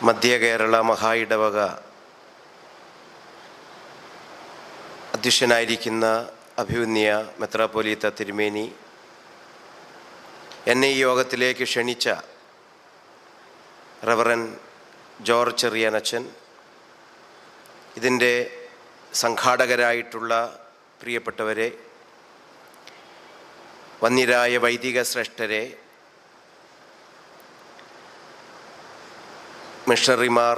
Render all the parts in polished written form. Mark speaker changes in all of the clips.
Speaker 1: മധ്യ കേരള മഹായിടവക അധ്യക്ഷനായിരിക്കുന്ന അഭിവന്യ മെത്രാപ്പൊലീത്ത തിരുമേനി, എന്നെ ഈ യോഗത്തിലേക്ക് ക്ഷണിച്ച റവറൻ ജോർജ് ചെറിയാനച്ചൻ, ഇതിൻ്റെ സംഘാടകരായിട്ടുള്ള പ്രിയപ്പെട്ടവരെ, വന്യരായ വൈദിക ശ്രേഷ്ഠരെ, മിഷണറിമാർ,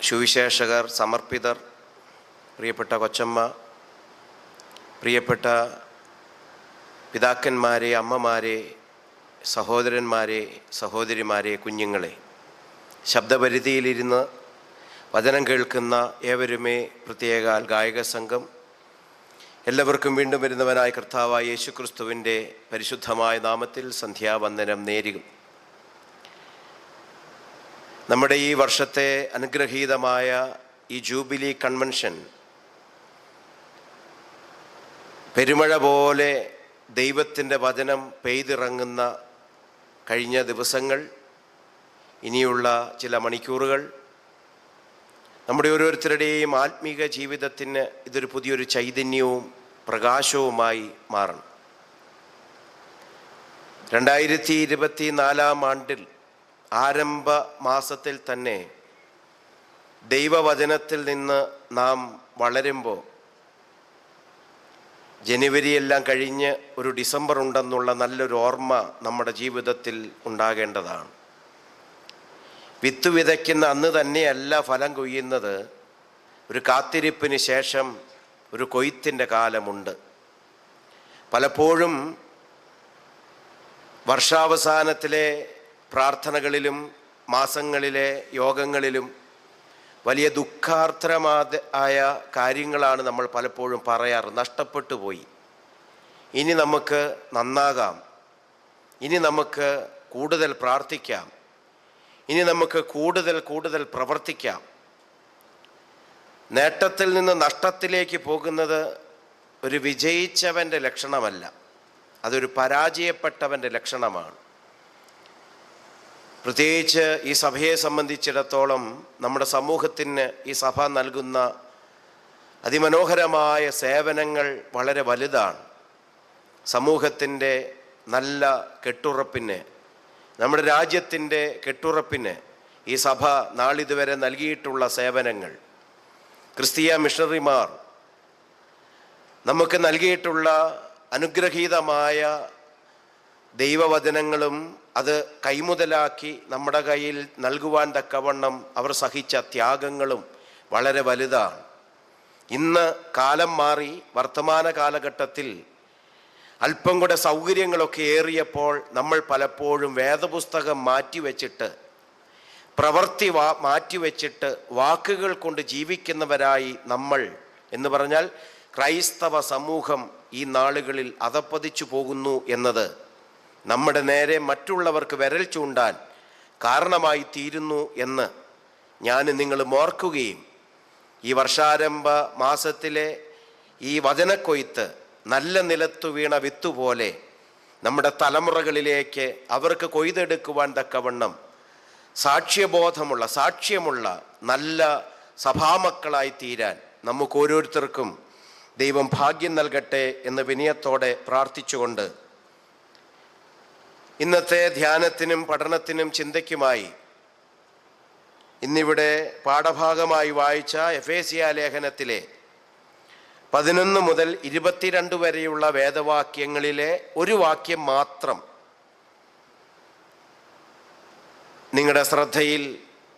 Speaker 1: സുവിശേഷകർ, സമർപ്പിതർ, പ്രിയപ്പെട്ട കൊച്ചമ്മ, പ്രിയപ്പെട്ട പിതാക്കന്മാരെ, അമ്മമാരെ, സഹോദരന്മാരെ, സഹോദരിമാരെ, കുഞ്ഞുങ്ങളെ, ശബ്ദപരിധിയിലിരുന്ന് വചനം കേൾക്കുന്ന ഏവരുമേ, പ്രത്യേകാൽ ഗായക സംഘം, എല്ലാവർക്കും വീണ്ടും വരുന്നവനായ കർത്താവായ യേശുക്രിസ്തുവിൻ്റെ പരിശുദ്ധമായ നാമത്തിൽ സന്ധ്യാവന്ദനം നേരുക. നമ്മുടെ ഈ വർഷത്തെ അനുഗ്രഹീതമായ ഈ ജൂബിലി കൺവെൻഷൻ പെരുമഴ പോലെ ദൈവത്തിൻ്റെ വചനം പെയ്തിറങ്ങുന്ന കഴിഞ്ഞ ദിവസങ്ങൾ, ഇനിയുള്ള ചില മണിക്കൂറുകൾ നമ്മുടെ ഓരോരുത്തരുടെയും ആത്മീക ജീവിതത്തിന് ഇതൊരു പുതിയൊരു ചൈതന്യവും പ്രകാശവുമായി മാറണം. 2024 ആണ്ടിൽ ആരംഭ മാസത്തിൽ തന്നെ ദൈവവചനത്തിൽ നിന്ന് നാം വളരുമ്പോൾ, ജനുവരിയെല്ലാം കഴിഞ്ഞ് ഒരു ഡിസംബർ ഉണ്ടെന്നുള്ള നല്ലൊരു ഓർമ്മ നമ്മുടെ ജീവിതത്തിൽ ഉണ്ടാകേണ്ടതാണ്. വിത്ത് വിതയ്ക്കുന്ന അന്ന് തന്നെയല്ല ഫലം കൊയ്യുന്നത്. ഒരു കാത്തിരിപ്പിന് ശേഷം ഒരു കൊയ്ത്തിൻ്റെ കാലമുണ്ട്. പലപ്പോഴും വർഷാവസാനത്തിലെ പ്രാർത്ഥനകളിലും മാസങ്ങളിലെ യോഗങ്ങളിലും വലിയ ദുഃഖാർദ്രമായ കാര്യങ്ങളാണ് നമ്മൾ പലപ്പോഴും പറയാറ്. നഷ്ടപ്പെട്ടു പോയി, ഇനി നമുക്ക് നന്നാകാം, ഇനി നമുക്ക് കൂടുതൽ പ്രാർത്ഥിക്കാം, ഇനി നമുക്ക് കൂടുതൽ പ്രവർത്തിക്കാം. നേട്ടത്തിൽ നിന്ന് നഷ്ടത്തിലേക്ക് പോകുന്നത് ഒരു വിജയിച്ചവൻ്റെ ലക്ഷണമല്ല, അതൊരു പരാജയപ്പെട്ടവൻ്റെ ലക്ഷണമാണ്. പ്രത്യേകിച്ച് ഈ സഭയെ സംബന്ധിച്ചിടത്തോളം നമ്മുടെ സമൂഹത്തിന് ഈ സഭ നൽകുന്ന അതിമനോഹരമായ സേവനങ്ങൾ വളരെ വലുതാണ്. സമൂഹത്തിൻ്റെ നല്ല കെട്ടുറപ്പിന്, നമ്മുടെ രാജ്യത്തിൻ്റെ കെട്ടുറപ്പിന് ഈ സഭ നാളിതുവരെ നൽകിയിട്ടുള്ള സേവനങ്ങൾ, ക്രിസ്തീയ മിഷണറിമാർ നമുക്ക് നൽകിയിട്ടുള്ള അനുഗ്രഹീതമായ ദൈവവചനങ്ങളും അത് കൈമുതലാക്കി നമ്മുടെ കയ്യിൽ നൽകുവാൻ തക്കവണ്ണം അവർ സഹിച്ച ത്യാഗങ്ങളും വളരെ വലുതാണ്. ഇന്ന് കാലം മാറി, വർത്തമാന കാലഘട്ടത്തിൽ അല്പം കൂടെ സൗകര്യങ്ങളൊക്കെ ഏറിയപ്പോൾ നമ്മൾ പലപ്പോഴും വേദപുസ്തകം മാറ്റിവെച്ചിട്ട്, പ്രവൃത്തി മാറ്റിവെച്ചിട്ട് വാക്കുകൾ കൊണ്ട് ജീവിക്കുന്നവരായി നമ്മൾ എന്ന് പറഞ്ഞാൽ ക്രൈസ്തവ സമൂഹം ഈ നാളുകളിൽ അധപ്പതിച്ചു പോകുന്നു എന്നത് നമ്മുടെ നേരെ മറ്റുള്ളവർക്ക് വിരൽ ചൂണ്ടാൻ കാരണമായി തീരുന്നു എന്ന് ഞാൻ നിങ്ങളും ഓർക്കുകയും, ഈ വർഷാരംഭ മാസത്തിലെ ഈ വചനക്കൊയ്ത്ത് നല്ല നിലത്തു വീണ വിത്തുപോലെ നമ്മുടെ തലമുറകളിലേക്ക് അവർക്ക് കൊയ്തെടുക്കുവാൻ തക്കവണ്ണം സാക്ഷ്യമുള്ള നല്ല സഭാമക്കളായി തീരാൻ നമുക്ക് ഓരോരുത്തർക്കും ദൈവം ഭാഗ്യം നൽകട്ടെ എന്ന് വിനയത്തോടെ പ്രാർത്ഥിച്ചുകൊണ്ട്, ഇന്നത്തെ ധ്യാനത്തിനും പഠനത്തിനും ചിന്തയ്ക്കുമായി ഇന്നിവിടെ പാഠഭാഗമായി വായിച്ച എഫേസ്യ ലേഖനത്തിലെ 11 മുതൽ 22 വരെയുള്ള വേദവാക്യങ്ങളിലെ ഒരു വാക്യം മാത്രം നിങ്ങളുടെ ശ്രദ്ധയിൽ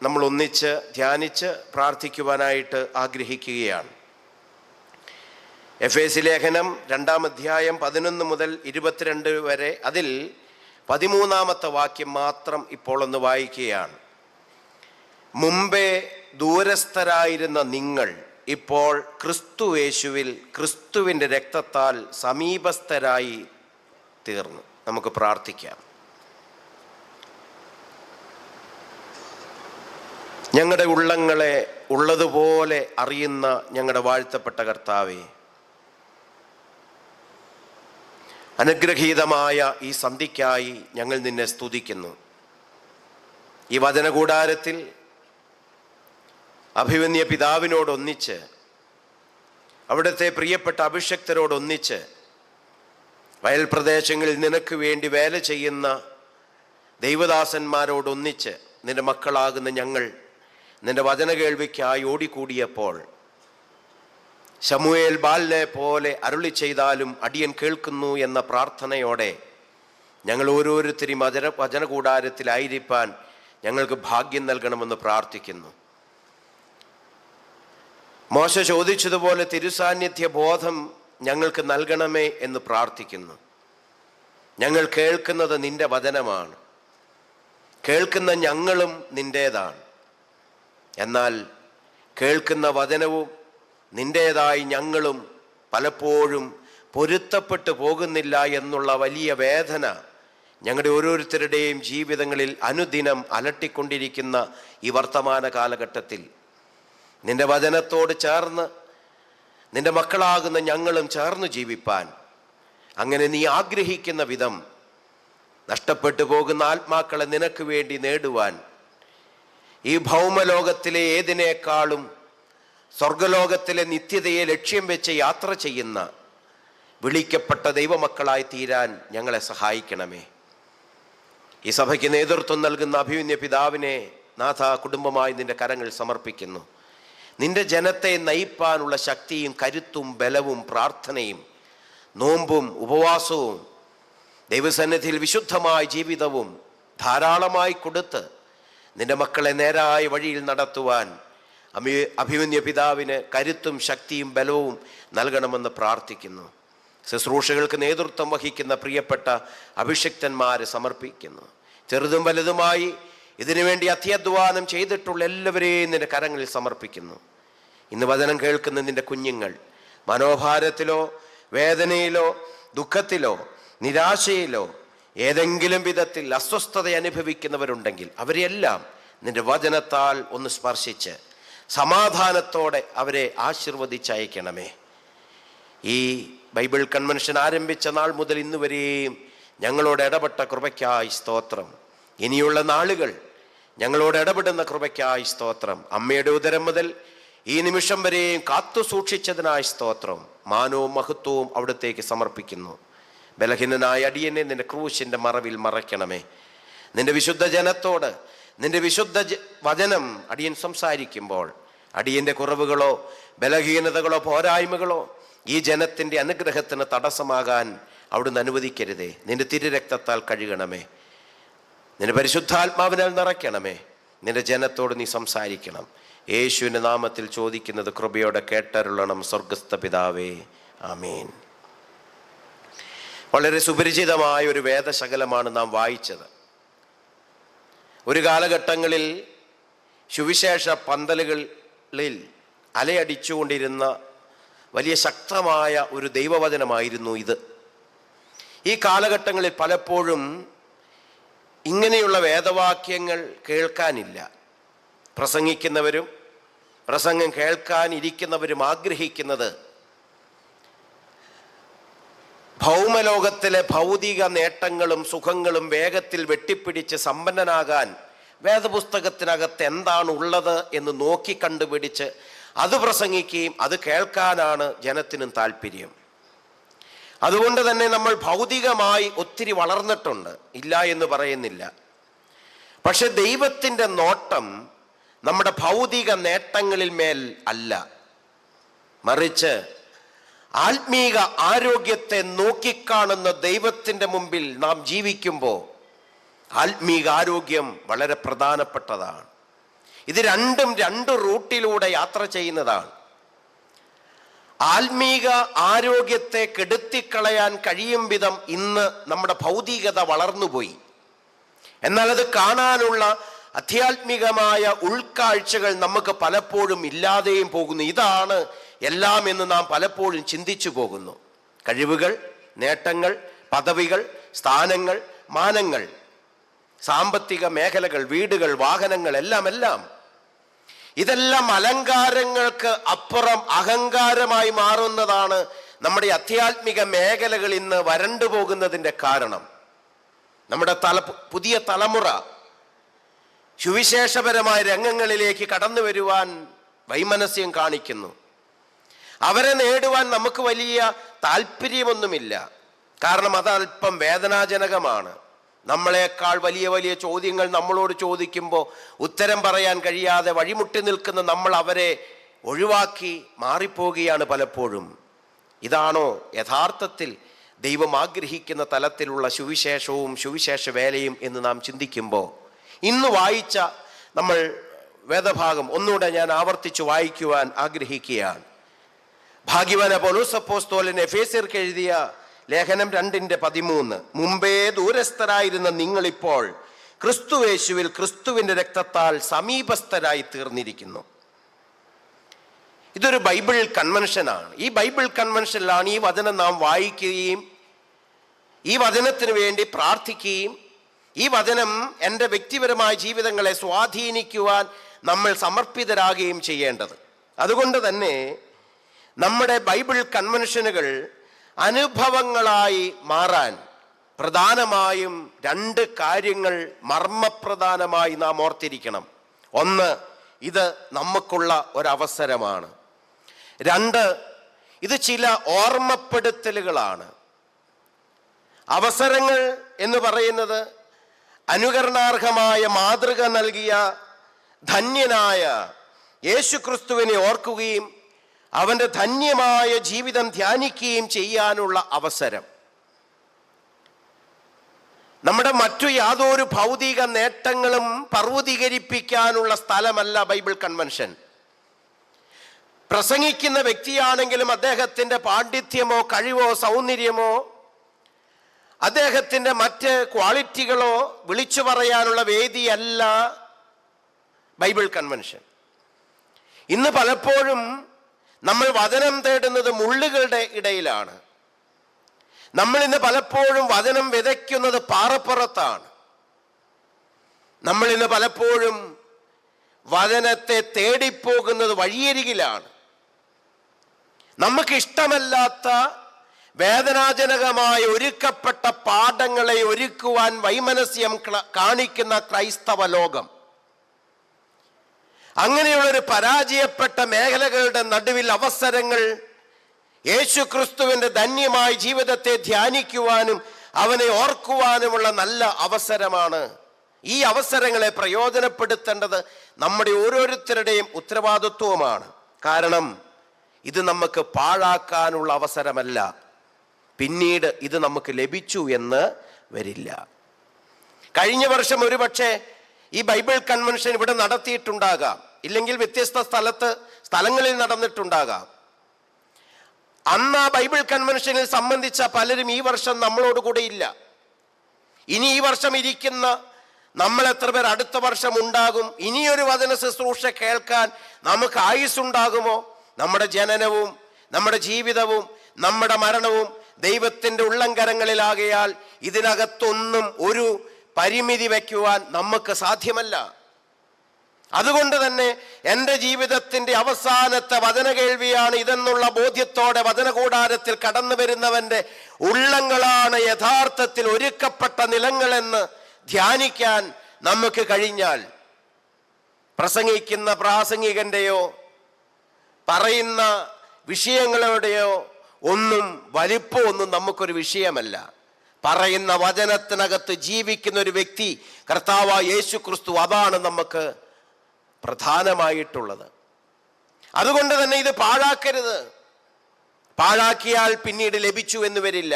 Speaker 1: നമ്മൾ ഒന്നിച്ച് ധ്യാനിച്ച് പ്രാർത്ഥിക്കുവാനായിട്ട് ആഗ്രഹിക്കുകയാണ്. എഫേസ്യ ലേഖനം 2-ാം അധ്യായം 11 മുതൽ 22 വരെ, അതിൽ 13-ാമത്തെ വാക്യം മാത്രം ഇപ്പോൾ ഒന്ന് വായിക്കുകയാണ്. മുമ്പേ ദൂരസ്ഥരായിരുന്ന നിങ്ങൾ ഇപ്പോൾ ക്രിസ്തുയേശുവിൽ ക്രിസ്തുവിൻ്റെ രക്തത്താൽ സമീപസ്ഥരായി തീർന്നു. നമുക്ക് പ്രാർത്ഥിക്കാം. ഞങ്ങളുടെ ഉള്ളങ്ങളെ ഉള്ളതുപോലെ അറിയുന്ന ഞങ്ങളുടെ വാഴ്ത്തപ്പെട്ട കർത്താവേ, അനുഗ്രഹീതമായ ഈ സന്ധ്യയ്ക്കായി ഞങ്ങൾ നിന്നെ സ്തുതിക്കുന്നു. ഈ വചനകൂടാരത്തിൽ അഭിമന്യ പിതാവിനോടൊന്നിച്ച്, അവിടുത്തെ പ്രിയപ്പെട്ട അഭിഷിക്തരോടൊന്നിച്ച് വയൽ പ്രദേശങ്ങളിൽ നിനക്ക് വേണ്ടി വേല ചെയ്യുന്ന ദൈവദാസന്മാരോടൊന്നിച്ച് നിന്റെ മക്കളാകുന്ന ഞങ്ങൾ നിന്റെ വചന കേൾവിക്കായി ഓടിക്കൂടിയപ്പോൾ ശമൂവേൽ ബാലിനെ പോലെ അരുളി ചെയ്താലും അടിയൻ കേൾക്കുന്നു എന്ന പ്രാർത്ഥനയോടെ ഞങ്ങൾ ഓരോരുത്തരും വചനകൂടാരത്തിലായിരിക്കാൻ ഞങ്ങൾക്ക് ഭാഗ്യം നൽകണമെന്ന് പ്രാർത്ഥിക്കുന്നു. മോശ ചോദിച്ചതുപോലെ തിരുസാന്നിധ്യ ബോധം ഞങ്ങൾക്ക് നൽകണമേ എന്ന് പ്രാർത്ഥിക്കുന്നു. ഞങ്ങൾ കേൾക്കുന്നത് നിന്റെ വചനമാണ്, കേൾക്കുന്ന ഞങ്ങളും നിൻ്റേതാണ്. എന്നാൽ കേൾക്കുന്ന വചനവും നിൻ്റേതായി ഞങ്ങളും പലപ്പോഴും പൊരുത്തപ്പെട്ടു പോകുന്നില്ല എന്നുള്ള വലിയ വേദന ഞങ്ങളുടെ ഓരോരുത്തരുടെയും ജീവിതങ്ങളിൽ അനുദിനം അലട്ടിക്കൊണ്ടിരിക്കുന്ന ഈ വർത്തമാന കാലഘട്ടത്തിൽ നിന്റെ വചനത്തോട് ചേർന്ന് നിന്റെ മക്കളാകുന്ന ഞങ്ങളും ചേർന്ന് ജീവിപ്പാൻ, അങ്ങനെ നീ ആഗ്രഹിക്കുന്ന വിധം നഷ്ടപ്പെട്ടു പോകുന്ന ആത്മാക്കളെ നിനക്ക് വേണ്ടി നേടുവാൻ, ഈ ഭൗമലോകത്തിലെ ഏതിനേക്കാളും സ്വർഗലോകത്തിലെ നിത്യതയെ ലക്ഷ്യം വെച്ച് യാത്ര ചെയ്യുന്ന വിളിക്കപ്പെട്ട ദൈവമക്കളായി തീരാൻ ഞങ്ങളെ സഹായിക്കണമേ. ഈ സഭയ്ക്ക് നേതൃത്വം നൽകുന്ന അഭിമന്യ പിതാവിനെ നാഥ കുടുംബമായി നിന്റെ കരങ്ങൾ സമർപ്പിക്കുന്നു. നിന്റെ ജനത്തെ നയിപ്പാനുള്ള ശക്തിയും കരുത്തും ബലവും പ്രാർത്ഥനയും നോമ്പും ഉപവാസവും ദൈവസന്നിധിയിൽ വിശുദ്ധമായ ജീവിതവും ധാരാളമായി കൊടുത്ത് നിന്റെ മക്കളെ നേരായ വഴിയിൽ നടത്തുവാൻ അഭിമന്യ പിതാവിന് കരുത്തും ശക്തിയും ബലവും നൽകണമെന്ന് പ്രാർത്ഥിക്കുന്നു. ശുശ്രൂഷകൾക്ക് നേതൃത്വം വഹിക്കുന്ന പ്രിയപ്പെട്ട അഭിഷിക്തന്മാരെ സമർപ്പിക്കുന്നു. ചെറുതും വലുതുമായി ഇതിനുവേണ്ടി അത്യധ്വാനം ചെയ്തിട്ടുള്ള എല്ലാവരെയും നിന്റെ കരങ്ങളിൽ സമർപ്പിക്കുന്നു. ഇന്ന് വചനം കേൾക്കുന്ന നിന്റെ കുഞ്ഞുങ്ങൾ മനോഭാരത്തിലോ വേദനയിലോ ദുഃഖത്തിലോ നിരാശയിലോ ഏതെങ്കിലും വിധത്തിൽ അസ്വസ്ഥത അനുഭവിക്കുന്നവരുണ്ടെങ്കിൽ അവരെല്ലാം നിന്റെ വചനത്താൽ ഒന്ന് സ്പർശിച്ച് സമാധാനത്തോടെ അവരെ ആശീർവദിച്ചയക്കണമേ. ഈ ബൈബിൾ കൺവെൻഷൻ ആരംഭിച്ച നാൾ മുതൽ ഇന്ന് വരെയും ഞങ്ങളോട് ഇടപെട്ട കൃപയ്ക്കായി സ്തോത്രം. ഇനിയുള്ള നാളുകൾ ഞങ്ങളോട് ഇടപെടുന്ന കൃപയ്ക്കായി സ്തോത്രം. അമ്മയുടെ ഉദരം മുതൽ ഈ നിമിഷം വരെയും കാത്തു സൂക്ഷിച്ചതിനായി സ്തോത്രം. മാനവും മഹത്വവും അവിടത്തേക്ക് സമർപ്പിക്കുന്നു. ബലഹീനനായ അടിയനെ നിന്റെ ക്രൂശിൻ്റെ മറവിൽ മറയ്ക്കണമേ. നിന്റെ വിശുദ്ധ ജനത്തോട് നിന്റെ വിശുദ്ധ വചനം അടിയൻ സംസാരിക്കുമ്പോൾ അടിയൻ്റെ കുറവുകളോ ബലഹീനതകളോ പോരായ്മകളോ ഈ ജനത്തിൻ്റെ അനുഗ്രഹത്തിന് തടസ്സമാകാൻ അവിടുന്ന് അനുവദിക്കരുതേ. നിന്റെ തിരുരക്തത്താൽ കഴുകണമേ. നിന്റെ പരിശുദ്ധാത്മാവിനാൽ നിറയ്ക്കണമേ. നിന്റെ ജനത്തോട് നീ സംസാരിക്കണം. യേശുവിൻ്റെ നാമത്തിൽ ചോദിക്കുന്നത് കൃപയോടെ കേട്ടരുളണം സ്വർഗസ്ഥ പിതാവേ, ആമീൻ. വളരെ സുപരിചിതമായ ഒരു വേദശകലമാണ് നാം വായിച്ചത്. ഒരു കാലഘട്ടങ്ങളിൽ സുവിശേഷ പന്തലുകളിൽ അലയടിച്ചുകൊണ്ടിരുന്ന വലിയ ശക്തമായ ഒരു ദൈവവചനമായിരുന്നു ഇത്. ഈ കാലഘട്ടങ്ങളിൽ പലപ്പോഴും ഇങ്ങനെയുള്ള വേദവാക്യങ്ങൾ കേൾക്കാനില്ല. പ്രസംഗിക്കുന്നവരും പ്രസംഗം കേൾക്കാനിരിക്കുന്നവരും ആഗ്രഹിക്കുന്നത് ഭൗമലോകത്തിലെ ഭൗതിക നേട്ടങ്ങളും സുഖങ്ങളും വേഗത്തിൽ വെട്ടിപ്പിടിച്ച് സമ്പന്നനാകാൻ വേദപുസ്തകത്തിനകത്ത് എന്താണ് ഉള്ളത് എന്ന് നോക്കി കണ്ടുപിടിച്ച് അത് പ്രസംഗിക്കുകയും അത് കേൾക്കാനാണ് ജനത്തിനും താല്പര്യം. അതുകൊണ്ട് തന്നെ നമ്മൾ ഭൗതികമായി ഒത്തിരി വളർന്നിട്ടുണ്ട്, ഇല്ല എന്ന് പറയുന്നില്ല. പക്ഷെ ദൈവത്തിൻ്റെ നോട്ടം നമ്മുടെ ഭൗതിക നേട്ടങ്ങളിൽ മേൽ അല്ല, മറിച്ച് ആത്മീക ആരോഗ്യത്തെ നോക്കിക്കാണുന്ന ദൈവത്തിൻ്റെ മുമ്പിൽ നാം ജീവിക്കുമ്പോൾ ആത്മീക ആരോഗ്യം വളരെ പ്രധാനപ്പെട്ടതാണ്. ഇത് രണ്ടും രണ്ട് റൂട്ടിലൂടെ യാത്ര ചെയ്യുന്നതാണ്. ആത്മീക ആരോഗ്യത്തെ കെടുത്തിക്കളയാൻ കഴിയും വിധം ഇന്ന് നമ്മുടെ ഭൗതികത വളർന്നുപോയി. എന്നാൽ അത് കാണാനുള്ള അധ്യാത്മികമായ ഉൾക്കാഴ്ചകൾ നമുക്ക് പലപ്പോഴും ഇല്ലാതെയും പോകുന്നു. ഇതാണ് എല്ലാം എന്ന് നാം പലപ്പോഴും ചിന്തിച്ചു പോകുന്നു. കഴിവുകൾ, നേട്ടങ്ങൾ, പദവികൾ, സ്ഥാനങ്ങൾ, മാനങ്ങൾ, സാമ്പത്തിക മേഖലകൾ, വീടുകൾ, വാഹനങ്ങൾ, എല്ലാം ഇതെല്ലാം അലങ്കാരങ്ങൾക്ക് അപ്പുറം അഹങ്കാരമായി മാറുന്നതാണ് നമ്മുടെ അധ്യാത്മിക മേഖലകൾ ഇന്ന് വരണ്ടു പോകുന്നതിൻ്റെ കാരണം. നമ്മുടെ പുതിയ തലമുറ സുവിശേഷപരമായ രംഗങ്ങളിലേക്ക് കടന്നു വരുവാൻ വൈമനസ്യം കാണിക്കുന്നു. അവരെ നേടുവാൻ നമുക്ക് വലിയ താല്പര്യമൊന്നുമില്ല. കാരണം അതല്പം വേദനാജനകമാണ്. നമ്മളെക്കാൾ വലിയ വലിയ ചോദ്യങ്ങൾ നമ്മളോട് ചോദിക്കുമ്പോൾ ഉത്തരം പറയാൻ കഴിയാതെ വഴിമുട്ടി നിൽക്കുന്ന നമ്മൾ അവരെ ഒഴിവാക്കി മാറിപ്പോവുകയാണ് പലപ്പോഴും. ഇതാണോ യഥാർത്ഥത്തിൽ ദൈവം ആഗ്രഹിക്കുന്ന തലത്തിലുള്ള സുവിശേഷവും സുവിശേഷ വേലയും എന്ന് നാം ചിന്തിക്കുമ്പോൾ, ഇന്ന് വായിച്ച നമ്മൾ വേദഭാഗം ഒന്നുകൂടെ ഞാൻ ആവർത്തിച്ച് വായിക്കുവാൻ ആഗ്രഹിക്കുകയാണ്. ഭാഗ്യവാനായ പൗലോസ് അപ്പോസ്തലൻ എഫേസ്യർക്ക് എഴുതിയ ലേഖനം 2:13, മുമ്പേ ദൂരസ്ഥരായിരുന്ന നിങ്ങളിപ്പോൾ ക്രിസ്തുയേശുവിൽ ക്രിസ്തുവിൻ്റെ രക്തത്താൽ സമീപസ്ഥരായി തീർന്നിരിക്കുന്നു. ഇതൊരു ബൈബിൾ കൺവെൻഷനാണ്. ഈ ബൈബിൾ കൺവെൻഷനിലാണ് ഈ വചനം നാം വായിക്കുകയും ഈ വചനത്തിന് വേണ്ടി പ്രാർത്ഥിക്കുകയും ഈ വചനം എൻ്റെ വ്യക്തിപരമായ ജീവിതങ്ങളെ സ്വാധീനിക്കുവാൻ നമ്മൾ സമർപ്പിതരാകുകയും ചെയ്യേണ്ടത്. അതുകൊണ്ട് തന്നെ നമ്മുടെ ബൈബിൾ കൺവെൻഷനുകൾ അനുഭവങ്ങളായി മാറാൻ പ്രധാനമായും 2 കാര്യങ്ങൾ മർമ്മപ്രധാനമായി നാം ഓർത്തിരിക്കണം. ഒന്ന്, ഇത് നമുക്കുള്ള ഒരവസരമാണ്. 2, ഇത് ചില ഓർമ്മപ്പെടുത്തലുകളാണ്. അവസരങ്ങൾ എന്ന് പറയുന്നത് അനുകരണാർഹമായ മാതൃക നൽകിയ ധന്യനായ യേശുക്രിസ്തുവിനെ ഓർക്കുകയും അവൻ്റെ ധന്യമായ ജീവിതം ധ്യാനിക്കുകയും ചെയ്യാനുള്ള അവസരം. നമ്മുടെ മറ്റു യാതൊരു ഭൗതിക നേട്ടങ്ങളും പർവ്വതീകരിപ്പിക്കാനുള്ള സ്ഥലമല്ല ബൈബിൾ കൺവെൻഷൻ. പ്രസംഗിക്കുന്ന വ്യക്തിയാണെങ്കിലും അദ്ദേഹത്തിൻ്റെ പാണ്ഡിത്യമോ കഴിവോ സൗന്ദര്യമോ അദ്ദേഹത്തിൻ്റെ മറ്റ് ക്വാളിറ്റികളോ വിളിച്ചു പറയാനുള്ള വേദിയല്ല ബൈബിൾ കൺവെൻഷൻ. ഇന്ന് പലപ്പോഴും നമ്മൾ വചനം തേടുന്നത് മുള്ളുകളുടെ ഇടയിലാണ്. നമ്മൾ ഇന്ന് പലപ്പോഴും വചനം വിതയ്ക്കുന്നത് പാറപ്പുറത്താണ്. നമ്മൾ ഇന്ന് പലപ്പോഴും വചനത്തെ തേടിപ്പോകുന്നത് വഴിയരികിലാണ്. നമുക്കിഷ്ടമല്ലാത്ത വേദനാജനകമായ ഒരുക്കപ്പെട്ട പാഠങ്ങളെ ഒരുക്കുവാൻ വൈമനസ്യം കാണിക്കുന്ന ക്രൈസ്തവ ലോകം, അങ്ങനെയുള്ളൊരു പരാജയപ്പെട്ട മേഖലകളുടെ നടുവിൽ അവസരങ്ങൾ, യേശുക്രിസ്തുവിൻ്റെ ധന്യമായ ജീവിതത്തെ ധ്യാനിക്കുവാനും അവനെ ഓർക്കുവാനുമുള്ള നല്ല അവസരമാണ്. ഈ അവസരങ്ങളെ പ്രയോജനപ്പെടുത്തേണ്ടത് നമ്മുടെ ഓരോരുത്തരുടെയും ഉത്തരവാദിത്വമാണ്. കാരണം ഇത് നമുക്ക് പാഴാക്കാനുള്ള അവസരമല്ല. പിന്നീട് ഇത് നമുക്ക് ലഭിച്ചു എന്ന് വരില്ല. കഴിഞ്ഞ വർഷം ഒരുപക്ഷെ ഈ ബൈബിൾ കൺവെൻഷൻ ഇവിടെ നടത്തിയിട്ടുണ്ടാകാം, ഇല്ലെങ്കിൽ വ്യത്യസ്ത സ്ഥലങ്ങളിൽ നടന്നിട്ടുണ്ടാകാം. അന്ന് ആ ബൈബിൾ കൺവെൻഷനിൽ സംബന്ധിച്ച പലരും ഈ വർഷം നമ്മളോട് കൂടെ ഇല്ല. ഇനി ഈ വർഷം ഇരിക്കുന്ന നമ്മൾ എത്ര പേർ അടുത്ത വർഷം ഉണ്ടാകും? ഇനിയൊരു വചന ശുശ്രൂഷ കേൾക്കാൻ നമുക്ക് ആയുസ്സുണ്ടാകുമോ? നമ്മുടെ ജനനവും നമ്മുടെ ജീവിതവും നമ്മുടെ മരണവും ദൈവത്തിൻ്റെ ഉള്ളംകരങ്ങളിലാകയാൽ ഇതിനകത്തൊന്നും ഒരു പരിമിതി വയ്ക്കുവാൻ നമുക്ക് സാധ്യമല്ല. അതുകൊണ്ട് തന്നെ എൻ്റെ ജീവിതത്തിൻ്റെ അവസാനത്തെ വചന കേൾവിയാണ് ഇതെന്നുള്ള ബോധ്യത്തോടെ വചനകൂടാരത്തിൽ കടന്നു വരുന്നവൻ്റെ ഉള്ളങ്ങളാണ് യഥാർത്ഥത്തിൽ ഒരുക്കപ്പെട്ട നിലങ്ങളെന്ന് ധ്യാനിക്കാൻ നമുക്ക് കഴിഞ്ഞാൽ, പ്രസംഗിക്കുന്ന പ്രാസംഗികൻ്റെയോ പറയുന്ന വിഷയങ്ങളുടെയോ ഒന്നും വലിപ്പമൊന്നും നമുക്കൊരു വിഷയമല്ല. പറയുന്ന വചനത്തിനകത്ത് ജീവിക്കുന്ന ഒരു വ്യക്തി കർത്താവായ യേശു ക്രിസ്തു, അതാണ് നമുക്ക് പ്രധാനമായിട്ടുള്ളത്. അതുകൊണ്ട് തന്നെ ഇത് പാഴാക്കരുത്. പാഴാക്കിയാൽ പിന്നീട് ലഭിച്ചു എന്ന് വരില്ല.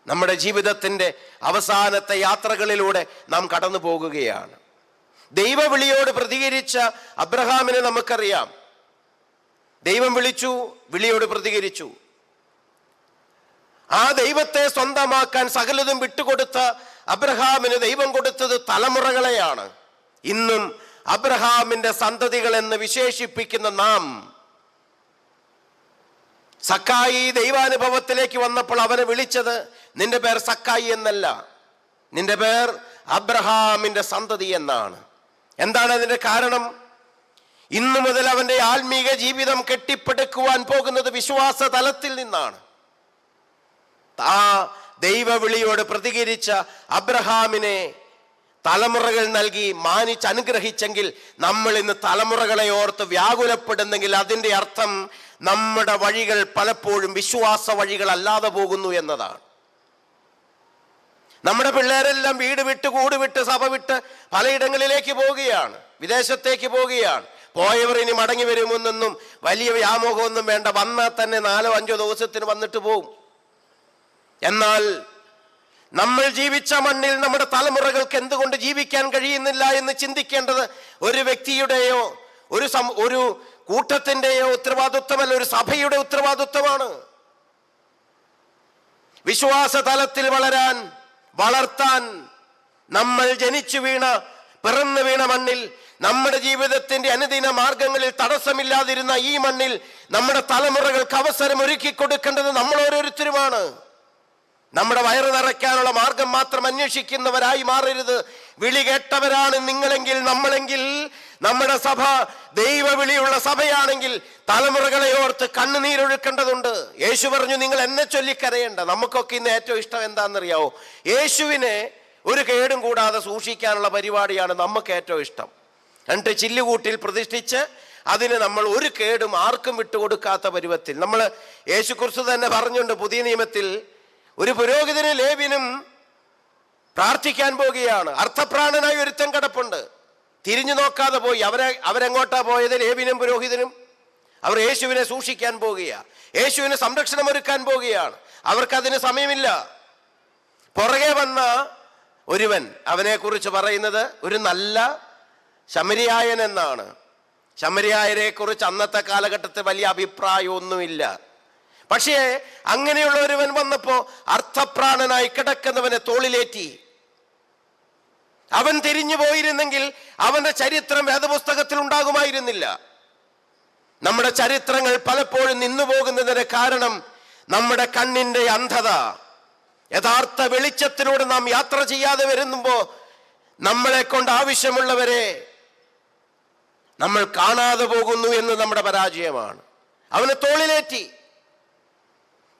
Speaker 1: നമ്മുടെ ജീവിതത്തിൻ്റെ അവസാനത്തെ യാത്രകളിലൂടെ നാം കടന്നു പോകുകയാണ്. ദൈവവിളിയോട് പ്രതികരിച്ച അബ്രഹാമിനെ നമുക്കറിയാം. ദൈവം വിളിച്ചു, വിളിയോട് പ്രതികരിച്ചു. ആ ദൈവത്തെ സ്വന്തമാക്കാൻ സകലതും വിട്ടുകൊടുത്ത അബ്രഹാമിന് ദൈവം കൊടുത്തത് തലമുറകളെയാണ്. ഇന്നും അബ്രഹാമിന്റെ സന്തതികൾ എന്ന് വിശേഷിപ്പിക്കുന്ന നാം, സക്കായി ദൈവാനുഭവത്തിലേക്ക് വന്നപ്പോൾ അവനെ വിളിച്ചത് നിന്റെ പേർ സക്കായി എന്നല്ല, നിന്റെ പേർ അബ്രഹാമിന്റെ സന്തതി എന്നാണ്. എന്താണ് അതിന്റെ കാരണം? ഇന്നു മുതൽ അവന്റെ ആത്മീക ജീവിതം കെട്ടിപ്പടുക്കുവാൻ പോകുന്നത് വിശ്വാസ തലത്തിൽ നിന്നാണ്. ആ ദൈവവിളിയോട് പ്രതികരിച്ച അബ്രഹാമിനെ തലമുറകൾ നൽകി മാനിച്ച് അനുഗ്രഹിച്ചെങ്കിൽ നമ്മൾ ഇന്ന് തലമുറകളെ ഓർത്ത് വ്യാകുലപ്പെടുന്നെങ്കിൽ അതിൻ്റെ അർത്ഥം നമ്മുടെ വഴികൾ പലപ്പോഴും വിശ്വാസ വഴികളല്ലാതെ പോകുന്നു എന്നതാണ്. നമ്മുടെ പിള്ളേരെല്ലാം വീട് വിട്ട് കൂട് വിട്ട് സഭ വിട്ട് പലയിടങ്ങളിലേക്ക് പോവുകയാണ്, വിദേശത്തേക്ക് പോവുകയാണ്. പോയവർ ഇനി മടങ്ങി വരുമെന്നൊന്നും വലിയ വ്യാമോഹമൊന്നും വേണ്ട, വന്നാൽ തന്നെ 4-5 ദിവസത്തിന് വന്നിട്ട് പോകും. എന്നാൽ നമ്മൾ ജീവിച്ച മണ്ണിൽ നമ്മുടെ തലമുറകൾക്ക് എന്തുകൊണ്ട് ജീവിക്കാൻ കഴിയുന്നില്ല എന്ന് ചിന്തിക്കേണ്ടത് ഒരു വ്യക്തിയുടെയോ ഒരു കൂട്ടത്തിന്റെയോ ഉത്തരവാദിത്വമല്ല, ഒരു സഭയുടെ ഉത്തരവാദിത്വമാണ്. വിശ്വാസ തലത്തിൽ വളർത്താൻ നമ്മൾ ജനിച്ചു വീണ പിറന്നു വീണ മണ്ണിൽ, നമ്മുടെ ജീവിതത്തിന്റെ അനുദിന മാർഗങ്ങളിൽ തടസ്സമില്ലാതിരുന്ന ഈ മണ്ണിൽ നമ്മുടെ തലമുറകൾക്ക് അവസരം ഒരുക്കി കൊടുക്കേണ്ടത് നമ്മൾ ഓരോരുത്തരുമാണ്. നമ്മുടെ വയറ് നിറയ്ക്കാനുള്ള മാർഗം മാത്രം അന്വേഷിക്കുന്നവരായി മാറരുത്. വിളി കേട്ടവരാണ് നിങ്ങളെങ്കിൽ, നമ്മളെങ്കിൽ, നമ്മുടെ സഭ ദൈവവിളിയുള്ള സഭയാണെങ്കിൽ തലമുറകളെ ഓർത്ത് കണ്ണുനീരൊഴുക്കേണ്ടതുണ്ട്. യേശു പറഞ്ഞു, നിങ്ങൾ എന്നെ ചൊല്ലിക്കരയേണ്ട. നമുക്കൊക്കെ ഇന്ന് ഏറ്റവും ഇഷ്ടം എന്താണെന്നറിയാവോ? യേശുവിനെ ഒരു കേടും കൂടാതെ സൂക്ഷിക്കാനുള്ള പരിപാടിയാണ് നമുക്ക് ഏറ്റവും ഇഷ്ടം. എന്നിട്ട് ചില്ലുകൂട്ടിൽ പ്രതിഷ്ഠിച്ച് അതിന് നമ്മൾ ഒരു കേടും ആർക്കും വിട്ടുകൊടുക്കാത്ത പരുവത്തിൽ നമ്മൾ യേശു കുറിച്ച് തന്നെ പറഞ്ഞുണ്ട്. പുതിയ നിയമത്തിൽ ഒരു പുരോഹിതനും ലേവ്യനും പ്രാർത്ഥിക്കാൻ പോകുകയാണ്. അർത്ഥപ്രാണനായി ഒരുത്തൻ കിടപ്പുണ്ട്. തിരിഞ്ഞു നോക്കാതെ പോയി. അവരെങ്ങോട്ടാ പോയത്? ലേവ്യനും പുരോഹിതനും അവർ യേശുവിനെ സൂക്ഷിക്കാൻ പോകുകയാണ്, യേശുവിന് സംരക്ഷണം ഒരുക്കാൻ പോകുകയാണ്. അവർക്കതിന് സമയമില്ല. പുറകെ വന്ന ഒരുവൻ, അവനെ കുറിച്ച് പറയുന്നത് ഒരു നല്ല ശമരിയായൻ എന്നാണ്. ശമരിയായരെ കുറിച്ച് അന്നത്തെ കാലഘട്ടത്തിൽ വലിയ അഭിപ്രായമൊന്നുമില്ല. പക്ഷേ അങ്ങനെയുള്ള ഒരുവൻ വന്നപ്പോ അർത്ഥപ്രാണനായി കിടക്കുന്നവനെ തോളിലേറ്റി. അവൻ തിരിഞ്ഞു പോയിരുന്നെങ്കിൽ അവന്റെ ചരിത്രം വേദപുസ്തകത്തിൽ ഉണ്ടാകുമായിരുന്നില്ല. നമ്മുടെ ചരിത്രങ്ങൾ പലപ്പോഴും നിന്നുപോകുന്നതിന് കാരണം നമ്മുടെ കണ്ണിന്റെ അന്ധത. യഥാർത്ഥ വെളിച്ചത്തിലൂടെ നാം യാത്ര ചെയ്യാതെ വരുമ്പോ നമ്മളെ കൊണ്ട് ആവശ്യമുള്ളവരെ നമ്മൾ കാണാതെ പോകുന്നു എന്ന് നമ്മുടെ പരാജയമാണ്. അവനെ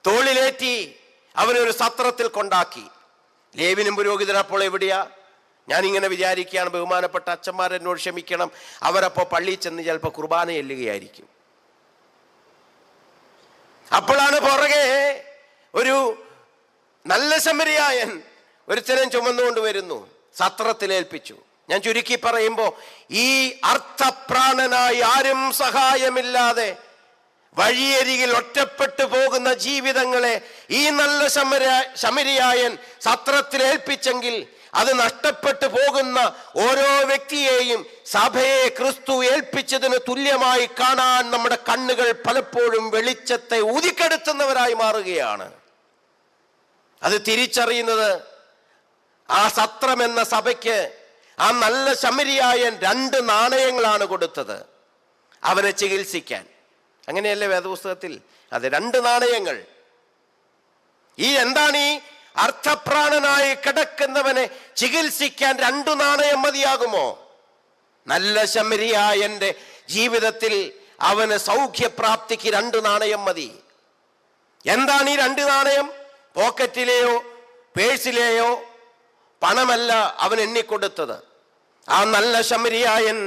Speaker 1: തോളിലേറ്റി അവനൊരു സത്രത്തിൽ കൊണ്ടാക്കി. ലേവ്യനും പുരോഹിതനും അപ്പോൾ എവിടെയാ? ഞാനിങ്ങനെ വിചാരിക്കുകയാണ്, ബഹുമാനപ്പെട്ട അച്ഛന്മാരെന്നോട് ക്ഷമിക്കണം, അവരപ്പോൾ പള്ളിയിൽ ചെന്ന് ചിലപ്പോൾ കുർബാന ചെല്ലുകയായിരിക്കും. അപ്പോഴാണ് പുറകെ ഒരു നല്ല ശമരിയായൻ ഒരുത്തരം ചുമന്നുകൊണ്ട് വരുന്നു, സത്രത്തിലേൽപ്പിച്ചു. ഞാൻ ചുരുക്കി പറയുമ്പോൾ, ഈ അർത്ഥപ്രാണനായി ആരും സഹായമില്ലാതെ വഴിയരികിൽ ഒറ്റപ്പെട്ടു പോകുന്ന ജീവിതങ്ങളെ ഈ നല്ല ശമരിയായൻ സത്രത്തിലേൽപ്പിച്ചെങ്കിൽ അത് നഷ്ടപ്പെട്ടു പോകുന്ന ഓരോ വ്യക്തിയെയും സഭയെ ക്രിസ്തു ഏൽപ്പിച്ചതിന് തുല്യമായി കാണാൻ നമ്മുടെ കണ്ണുകൾ പലപ്പോഴും വെളിച്ചത്തെ ഊതിക്കെടുത്തുന്നവരായി മാറുകയാണ്. അത് തിരിച്ചറിയുന്നത് ആ സത്രം എന്ന സഭയ്ക്ക് ആ നല്ല ശമരിയായൻ 2 നാണയങ്ങളാണ് കൊടുത്തത് അവനെ ചികിത്സിക്കാൻ. അങ്ങനെയല്ലേ വേദപുസ്തകത്തിൽ? അത് 2 നാണയങ്ങൾ. എന്താണ് ഈ അർത്ഥപ്രാണനായി കിടക്കുന്നവനെ ചികിത്സിക്കാൻ 2 നാണയം മതിയാകുമോ? നല്ല ശമരിയായന്റെ ജീവിതത്തിൽ അവന് സൗഖ്യപ്രാപ്തിക്ക് 2 നാണയം മതി. എന്താണ് ഈ 2 നാണയം? പോക്കറ്റിലെയോ പേഴ്സിലെയോ പണമല്ല അവൻ എണ്ണിക്കൊടുത്തത്. ആ നല്ല ശമരിയായൻ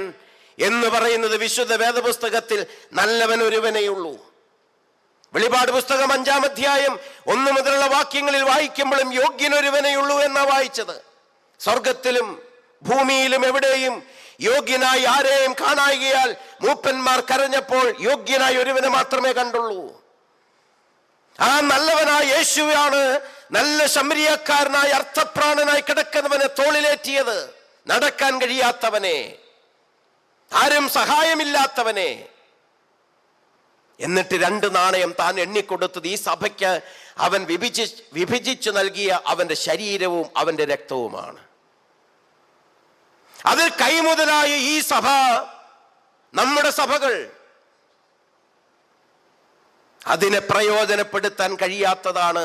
Speaker 1: എന്ന് പറയുന്നത് വിശുദ്ധ വേദപുസ്തകത്തിൽ നല്ലവൻ ഒരുവനെയുള്ളൂ. വെളിപാട് പുസ്തകം 5-ാം അധ്യായം 1 മുതലുള്ള വാക്യങ്ങളിൽ വായിക്കുമ്പോഴും യോഗ്യനൊരുവനെയുള്ളൂ എന്നാ വായിച്ചത്. സ്വർഗത്തിലും ഭൂമിയിലും എവിടെയും യോഗ്യനായി ആരെയും കാണായികയാൽ മൂപ്പന്മാർ കരഞ്ഞപ്പോൾ യോഗ്യനായി ഒരുവനെ മാത്രമേ കണ്ടുള്ളൂ. ആ നല്ലവനായ യേശുവാണ് നല്ല ശമരിയക്കാരനായി അർത്ഥപ്രാണനായി കിടക്കുന്നവനെ തോളിലേറ്റിയത്. നടക്കാൻ കഴിയാത്തവനെ, ആരും സഹായമില്ലാത്തവനെ. എന്നിട്ട് 2 നാണയം താൻ എണ്ണിക്കൊടുത്തത് ഈ സഭയ്ക്ക് അവൻ വിഭജിച്ചു നൽകിയ അവന്റെ ശരീരവും അവന്റെ രക്തവുമാണ്. അത് കൈമുതലായ ഈ സഭ, നമ്മുടെ സഭകൾ, അതിനെ പ്രയോജനപ്പെടുത്താൻ കഴിയാത്തതാണ്.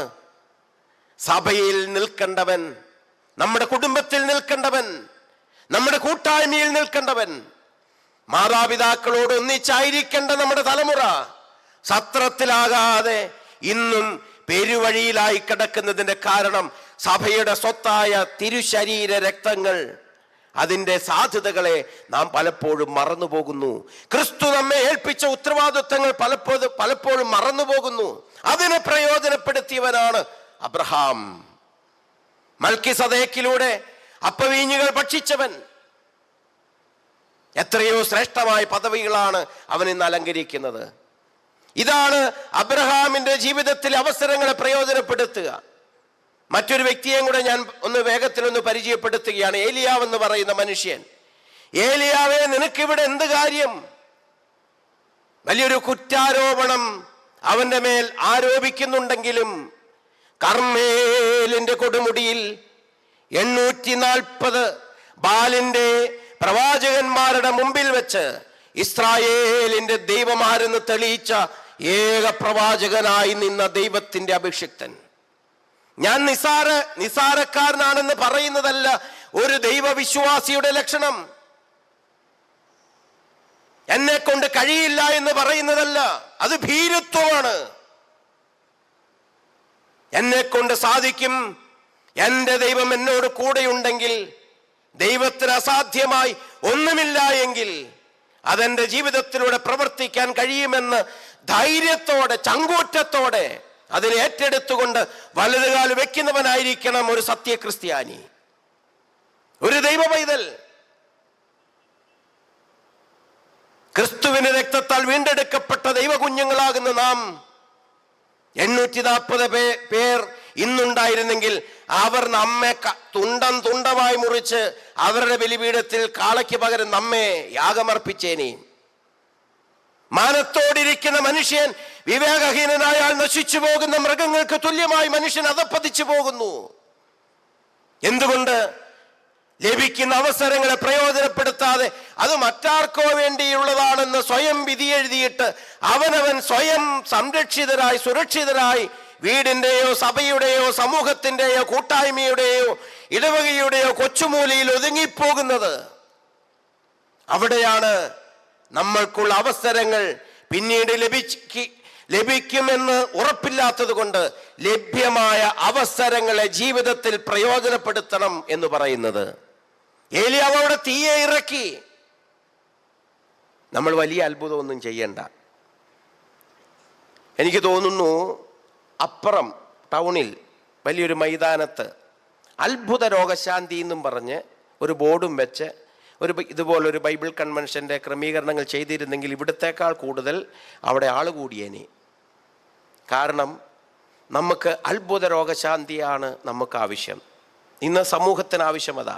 Speaker 1: സഭയിൽ നിൽക്കേണ്ടവൻ, നമ്മുടെ കുടുംബത്തിൽ നിൽക്കേണ്ടവൻ, നമ്മുടെ കൂട്ടായ്മയിൽ നിൽക്കേണ്ടവൻ, മാതാപിതാക്കളോട് ഒന്നിച്ചായിരിക്കേണ്ട നമ്മുടെ തലമുറ സത്രത്തിലാകാതെ ഇന്നും പെരുവഴിയിലായി കിടക്കുന്നതിന്റെ കാരണം സഭയുടെ സ്വത്തായ തിരുശരീര രക്തങ്ങൾ അതിൻ്റെ സാധ്യതകളെ നാം പലപ്പോഴും മറന്നുപോകുന്നു. ക്രിസ്തു നമ്മെ ഏൽപ്പിച്ച ഉത്തരവാദിത്വങ്ങൾ പലപ്പോഴും മറന്നുപോകുന്നു. അതിനെ പ്രയോജനപ്പെടുത്തിയവനാണ് അബ്രഹാം. മൽക്കിസദേക്കിലൂടെ അപ്പവീഞ്ഞുകൾ ഭക്ഷിച്ചവൻ. എത്രയോ ശ്രേഷ്ഠമായ പദവികളാണ് അവൻ ഇന്ന് അലങ്കരിക്കുന്നത്. ഇതാണ് അബ്രഹാമിന്റെ ജീവിതത്തിലെ അവസരങ്ങളെ പ്രയോജനപ്പെടുത്തുക. മറ്റൊരു വ്യക്തിയെയും കൂടെ ഞാൻ വേഗത്തിലൊന്ന് പരിചയപ്പെടുത്തുകയാണ്. ഏലിയാവ് എന്ന് പറയുന്ന മനുഷ്യൻ. ഏലിയാവേ, നിനക്കിവിടെ എന്ത് കാര്യം? വലിയൊരു കുറ്റാരോപണം അവന്റെ മേൽ ആരോപിക്കുന്നുണ്ടെങ്കിലും കർമ്മേലിന്റെ കൊടുമുടിയിൽ 840 ബാലിന്റെ പ്രവാചകന്മാരുടെ മുമ്പിൽ വെച്ച് ഇസ്രായേലിന്റെ ദൈവമാരെന്ന് തെളിയിച്ച ഏക പ്രവാചകനായി നിന്ന ദൈവത്തിന്റെ അഭിഷിക്തൻ. ഞാൻ നിസാരക്കാരനാണെന്ന് പറയുന്നതല്ല ഒരു ദൈവവിശ്വാസിയുടെ ലക്ഷണം. എന്നെ കൊണ്ട് കഴിയില്ല എന്ന് പറയുന്നതല്ല, അത് ഭീരുത്വമാണ്. എന്നെ കൊണ്ട് സാധിക്കും, എൻ്റെ ദൈവം എന്നോട് കൂടെയുണ്ടെങ്കിൽ, ദൈവത്തിന് അസാധ്യമായി ഒന്നുമില്ല എങ്കിൽ അതെന്റെ ജീവിതത്തിലൂടെ പ്രവർത്തിക്കാൻ കഴിയുമെന്ന് ധൈര്യത്തോടെ, ചങ്കൂറ്റത്തോടെ അതിനെ ഏറ്റെടുത്തുകൊണ്ട് വലതുകാൽ വെക്കുന്നവനായിരിക്കണം ഒരു സത്യക്രിസ്ത്യാനി, ഒരു ദൈവ പൈതൽ. ക്രിസ്തുവിന്റെ രക്തത്താൽ വീണ്ടെടുക്കപ്പെട്ട ദൈവ കുഞ്ഞുങ്ങളാകുന്ന നാം 840 പേർ ഇന്നുണ്ടായിരുന്നെങ്കിൽ അവർ നമ്മെ തുണ്ടമായി മുറിച്ച് അവരുടെ ബലിപീഠത്തിൽ കാളയ്ക്ക് പകരം നമ്മെ യാഗമർപ്പിച്ചേനെ. മാനത്തോടിരിക്കുന്ന മനുഷ്യൻ വിവേകഹീനനായാൽ നശിച്ചു പോകുന്ന മൃഗങ്ങൾക്ക് തുല്യമായി മനുഷ്യൻ അധപ്പതിച്ചു പോകുന്നു. എന്തുകൊണ്ട്? ലഭിക്കുന്ന അവസരങ്ങളെ പ്രയോജനപ്പെടുത്താതെ അത് മറ്റാർക്കോ വേണ്ടിയുള്ളതാണെന്ന് സ്വയം വിധിയെഴുതിയിട്ട് അവനവൻ സ്വയം സംരക്ഷിതരായി, സുരക്ഷിതരായി വീടിന്റെയോ സഭയുടെയോ സമൂഹത്തിന്റെയോ കൂട്ടായ്മയുടെയോ ഇടവകയുടെയോ കൊച്ചുമൂലയിൽ ഒതുങ്ങിപ്പോകുന്നത്. അവിടെയാണ് നമ്മൾക്കുള്ള അവസരങ്ങൾ പിന്നീട് ലഭിക്കുമെന്ന് ഉറപ്പില്ലാത്തത് കൊണ്ട് ലഭ്യമായ അവസരങ്ങളെ ജീവിതത്തിൽ പ്രയോജനപ്പെടുത്തണം എന്ന് പറയുന്നത്. ഏലിയാവ് അവിടെ തീയെ ഇറക്കി. നമ്മൾ വലിയ അത്ഭുതമൊന്നും ചെയ്യണ്ട. എനിക്ക് തോന്നുന്നു അപ്പുറം ടൗണിൽ വലിയൊരു മൈതാനത്ത് അത്ഭുത രോഗശാന്തി എന്നും പറഞ്ഞ് ഒരു ബോർഡും വെച്ച് ഇതുപോലൊരു ബൈബിൾ കൺവെൻഷൻ്റെ ക്രമീകരണങ്ങൾ ചെയ്തിരുന്നെങ്കിൽ ഇവിടത്തേക്കാൾ കൂടുതൽ അവിടെ ആൾ കൂടിയേനെ. കാരണം നമുക്ക് അത്ഭുത രോഗശാന്തിയാണ് നമുക്ക് ആവശ്യം. ഇന്ന് സമൂഹത്തിന് ആവശ്യം അതാ.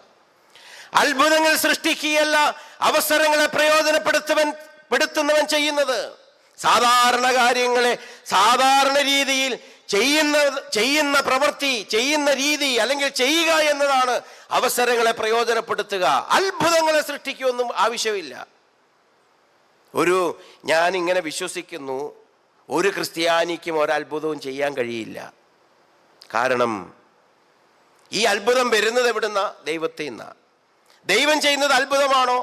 Speaker 1: അത്ഭുതങ്ങൾ സൃഷ്ടിക്കുകയല്ല, അവസരങ്ങളെ പ്രയോജനപ്പെടുത്തുന്നവൻ ചെയ്യുന്നത്. സാധാരണ കാര്യങ്ങളെ സാധാരണ രീതിയിൽ ചെയ്യുന്ന പ്രവൃത്തി, ചെയ്യുന്ന രീതി അല്ലെങ്കിൽ ചെയ്യുക എന്നതാണ് അവസരങ്ങളെ പ്രയോജനപ്പെടുത്തുക. അത്ഭുതങ്ങളെ സൃഷ്ടിക്കുകയൊന്നും ആവശ്യമില്ല. ഞാൻ ഇങ്ങനെ വിശ്വസിക്കുന്നു, ഒരു ക്രിസ്ത്യാനിക്കും ഒരത്ഭുതവും ചെയ്യാൻ കഴിയില്ല. കാരണം ഈ അത്ഭുതം വരുന്നത് എവിടുന്ന? ദൈവത്തിൽ നിന്നാ. ദൈവം ചെയ്യുന്നത് അത്ഭുതമാണോ?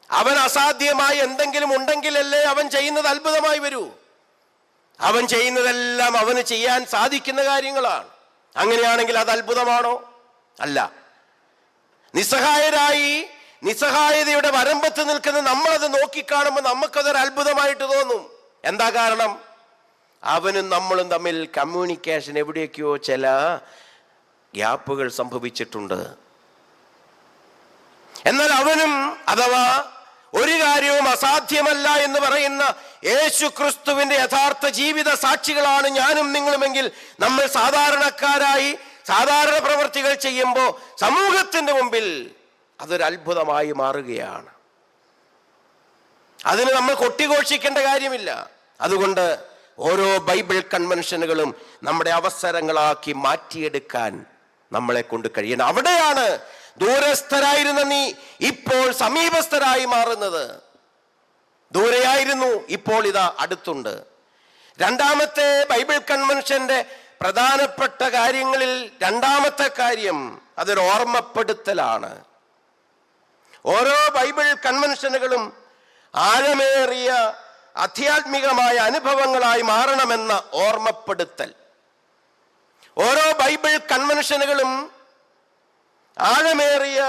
Speaker 1: അവൻ അസാധ്യമായി എന്തെങ്കിലും ഉണ്ടെങ്കിലല്ലേ അവൻ ചെയ്യുന്നത് അത്ഭുതമായി വരൂ. അവൻ ചെയ്യുന്നതെല്ലാം അവന് ചെയ്യാൻ സാധിക്കുന്ന കാര്യങ്ങളാണ്. അങ്ങനെയാണെങ്കിൽ അത് അത്ഭുതമാണോ? അല്ല. നിസ്സഹായതയുടെ വരമ്പത്ത് നിൽക്കുന്ന നമ്മളത് നോക്കിക്കാണുമ്പോൾ നമുക്കതൊരു അത്ഭുതമായിട്ട് തോന്നും. എന്താ കാരണം? അവനും നമ്മളും തമ്മിൽ കമ്മ്യൂണിക്കേഷൻ എവിടെയൊക്കെയോ ചില ഗ്യാപ്പുകൾ സംഭവിച്ചിട്ടുണ്ട്. എന്നാൽ അവനും, അഥവാ ഒരു കാര്യവും അസാധ്യമല്ല എന്ന് പറയുന്ന യേശു ക്രിസ്തുവിന്റെ യഥാർത്ഥ ജീവിത സാക്ഷികളാണ് ഞാനും നിങ്ങളുമെങ്കിൽ നമ്മൾ സാധാരണക്കാരായി സാധാരണ പ്രവൃത്തികൾ ചെയ്യുമ്പോൾ സമൂഹത്തിന്റെ മുമ്പിൽ അതൊരു അത്ഭുതമായി മാറുകയാണ്. അതിന് നമ്മൾ കൊട്ടിഘോഷിക്കേണ്ട കാര്യമില്ല. അതുകൊണ്ട് ഓരോ ബൈബിൾ കൺവെൻഷനുകളും നമ്മുടെ അവസരങ്ങളാക്കി മാറ്റിയെടുക്കാൻ നമ്മളെ കൊണ്ട് കഴിയണം. അവിടെയാണ് ദൂരസ്ഥരായിരുന്ന നീ ഇപ്പോൾ സമീപസ്ഥരായി മാറുന്നത്. ദൂരെയായിരുന്നു, ഇപ്പോൾ ഇതാ അടുത്തുണ്ട്. രണ്ടാമത്തെ ബൈബിൾ കൺവെൻഷന്റെ പ്രധാനപ്പെട്ട കാര്യങ്ങളിൽ രണ്ടാമത്തെ കാര്യം അതൊരു ഓർമ്മപ്പെടുത്തലാണ്. ഓരോ ബൈബിൾ കൺവെൻഷനുകളും ആഴമേറിയ ആധ്യാത്മികമായ അനുഭവങ്ങളായി മാറണമെന്ന ഓർമ്മപ്പെടുത്തൽ. ഓരോ ബൈബിൾ കൺവെൻഷനുകളും ആഴമേറിയ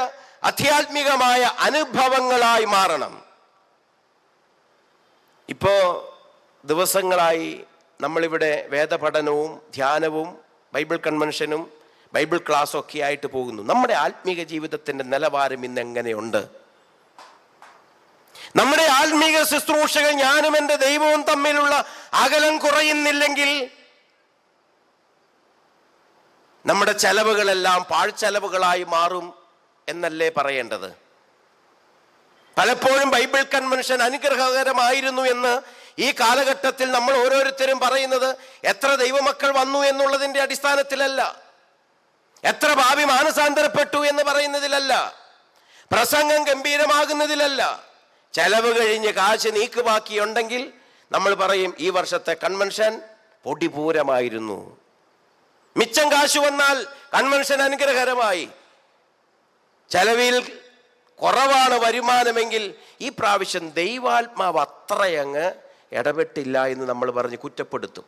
Speaker 1: ആധ്യാത്മികമായ അനുഭവങ്ങളായി മാറണം. ഇപ്പോ ദിവസങ്ങളായി നമ്മളിവിടെ വേദപഠനവും ധ്യാനവും ബൈബിൾ കൺവെൻഷനും ബൈബിൾ ക്ലാസ്സും ഒക്കെ ആയിട്ട് പോകുന്നു. നമ്മുടെ ആത്മീക ജീവിതത്തിന്റെ നിലവാരം ഇന്ന് എങ്ങനെയുണ്ട്? നമ്മുടെ ആത്മീക ശുശ്രൂഷകൾ ഞാനും എൻ്റെ ദൈവവും തമ്മിലുള്ള അകലം കുറയുന്നില്ലെങ്കിൽ നമ്മുടെ ചെലവുകളെല്ലാം പാഴ്ചെലവുകളായി മാറും എന്നല്ലേ പറയേണ്ടത്? പലപ്പോഴും ബൈബിൾ കൺവെൻഷൻ അനുഗ്രഹകരമായിരുന്നു എന്ന് ഈ കാലഘട്ടത്തിൽ നമ്മൾ ഓരോരുത്തരും പറയുന്നത് എത്ര ദൈവമക്കൾ വന്നു എന്നുള്ളതിന്റെ അടിസ്ഥാനത്തിലല്ല, എത്ര ഭാവി മാനസാന്തരപ്പെട്ടു എന്ന് പറയുന്നതിലല്ല, പ്രസംഗം ഗംഭീരമാകുന്നതിലല്ല. ചെലവ് കഴിഞ്ഞ് കാശ് നീക്കുബാക്കിയുണ്ടെങ്കിൽ നമ്മൾ പറയും ഈ വർഷത്തെ കൺവെൻഷൻ പൊടിപൂരമായിരുന്നു. മിച്ചം കാശ് വന്നാൽ കൺവെൻഷൻ അനുഗ്രഹകരമായി. ചെലവിൽ കുറവാണ് വരുമാനമെങ്കിൽ ഈ പ്രാവശ്യം ദൈവാത്മാവ് അത്രയങ്ങ് ഇടപെട്ടില്ല എന്ന് നമ്മൾ പറഞ്ഞ് കുറ്റപ്പെടുത്തും,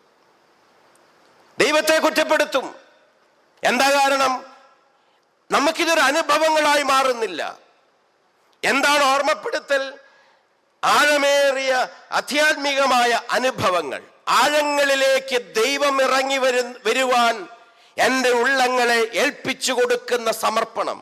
Speaker 1: ദൈവത്തെ കുറ്റപ്പെടുത്തും. എന്താ കാരണം? നമുക്കിതൊരു അനുഭവങ്ങളായി മാറുന്നില്ല. എന്താണ് ഓർമ്മപ്പെടുത്തൽ? ആഴമേറിയ ആധ്യാത്മികമായ അനുഭവങ്ങൾ. ആഴങ്ങളിലേക്ക് ദൈവം ഇറങ്ങി വരുവാൻ എൻ്റെ ഉള്ളങ്ങളെ ഏൽപ്പിച്ചു കൊടുക്കുന്ന സമർപ്പണം.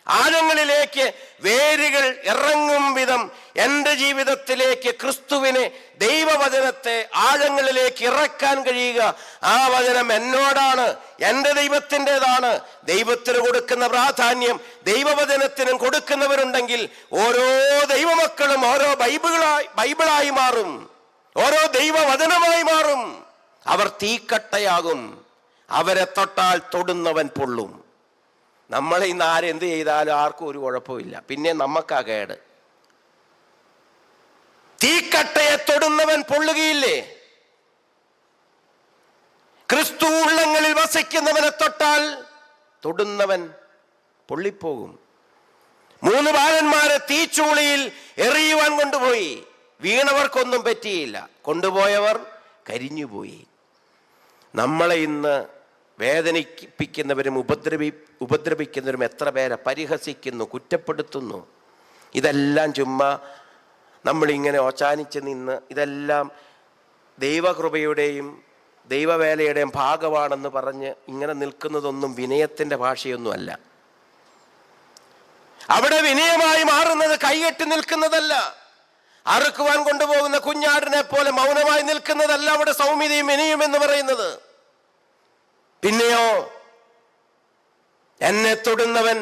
Speaker 1: ആഴങ്ങളിലേക്ക് വേരുകൾ ഇറങ്ങും വിധം എൻ്റെ ജീവിതത്തിലേക്ക് ക്രിസ്തുവിനെ, ദൈവവചനത്തെ ആഴങ്ങളിലേക്ക് ഇറക്കാൻ കഴിയുക. ആ വചനം എന്നോടാണ്, എൻ്റെ ദൈവത്തിൻ്റെതാണ്. ദൈവത്തിന് കൊടുക്കുന്ന പ്രാധാന്യം ദൈവവചനത്തിനും കൊടുക്കുന്നവരുണ്ടെങ്കിൽ ഓരോ ദൈവമക്കളും ഓരോ ബൈബിളായി മാറും, ഓരോ ദൈവവചനമായി മാറും. അവർ തീക്കട്ടയാകും. അവരെ തൊട്ടാൽ തൊടുന്നവൻ പൊള്ളും. നമ്മളെ ഇന്ന് ആരെന്ത് ചെയ്താലും ആർക്കും ഒരു കുഴപ്പമില്ല, പിന്നെ നമുക്കാ കേട്. തീക്കട്ടയെ തൊടുന്നവൻ പൊള്ളുകയില്ലേ? ക്രിസ്തു ഉള്ളങ്ങളിൽ വസിക്കുന്നവനെ തൊട്ടാൽ തൊടുന്നവൻ പൊള്ളിപ്പോകും. 3 ബാലന്മാരെ തീച്ചൂളിയിൽ എറിയുവാൻ കൊണ്ടുപോയി. വീണവർക്കൊന്നും പറ്റിയില്ല, കൊണ്ടുപോയവർ കരിഞ്ഞുപോയി. നമ്മളെ ഇന്ന് വേദനിപ്പിക്കുന്നവരും ഉപദ്രവിക്കുന്നവരും എത്ര പേരെ പരിഹസിക്കുന്നു, കുറ്റപ്പെടുത്തുന്നു. ഇതെല്ലാം ചുമ്മാ നമ്മളിങ്ങനെ ഓച്ചാനിച്ച് നിന്ന് ഇതെല്ലാം ദൈവകൃപയുടെയും ദൈവവേലയുടെയും ഭാഗമാണെന്ന് പറഞ്ഞ് ഇങ്ങനെ നിൽക്കുന്നതൊന്നും വിനയത്തിൻ്റെ ഭാഷയൊന്നുമല്ല. അവിടെ വിനയമായി മാറുന്നത് കൈകെട്ടി നിൽക്കുന്നതല്ല, അറുക്കുവാൻ കൊണ്ടുപോകുന്ന കുഞ്ഞാടിനെ പോലെ മൗനമായി നിൽക്കുന്നതല്ല അവിടെ സൗമ്യതയും വിനയം എന്ന് പറയുന്നത്. പിന്നെയോ എന്നെ തൊടുന്നവൻ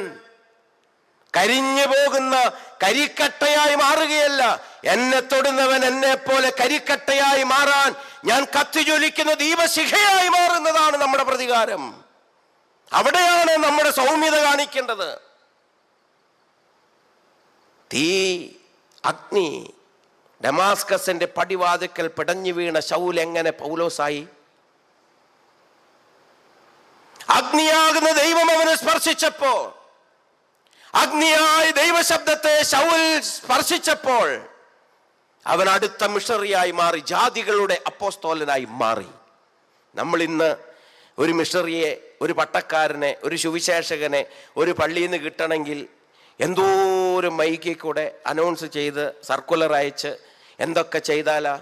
Speaker 1: കരിഞ്ഞു പോകുന്ന കരിക്കട്ടയായി മാറുകയല്ല, എന്നെ തൊടുന്നവൻ എന്നെ പോലെ കരിക്കട്ടയായി മാറാൻ ഞാൻ കത്തിജ്വലിക്കുന്ന ദീപശിഖയായി മാറുന്നതാണ് നമ്മുടെ പ്രതികാരം. അവിടെയാണ് നമ്മുടെ സൗമ്യത കാണിക്കേണ്ടത്. തീ, അഗ്നി. ഡമാസ്കസിന്റെ പടിവാതിക്കൽ പിടഞ്ഞു വീണ ശൗൽ എങ്ങനെ പൗലോസായി? അഗ്നിയാകുന്ന ദൈവം അവനെ സ്പർശിച്ചപ്പോൾ, അഗ്നിയായ ദൈവശബ്ദത്തെ ശൗൽ സ്പർശിച്ചപ്പോൾ അവൻ അടുത്ത മിഷണറിയായി മാറി, ജാതികളുടെ അപ്പോസ്തോലനായി മാറി. നമ്മൾ ഇന്ന് ഒരു മിഷണറിയെ, ഒരു പട്ടക്കാരനെ, ഒരു സുവിശേഷകനെ ഒരു പള്ളിയിൽ നിന്ന് കിട്ടണമെങ്കിൽ എന്തോരം മൈക്കിൽ കൂടെ അനൗൺസ് ചെയ്ത് സർക്കുലർ അയച്ച് എന്തൊക്കെ ചെയ്താലാ?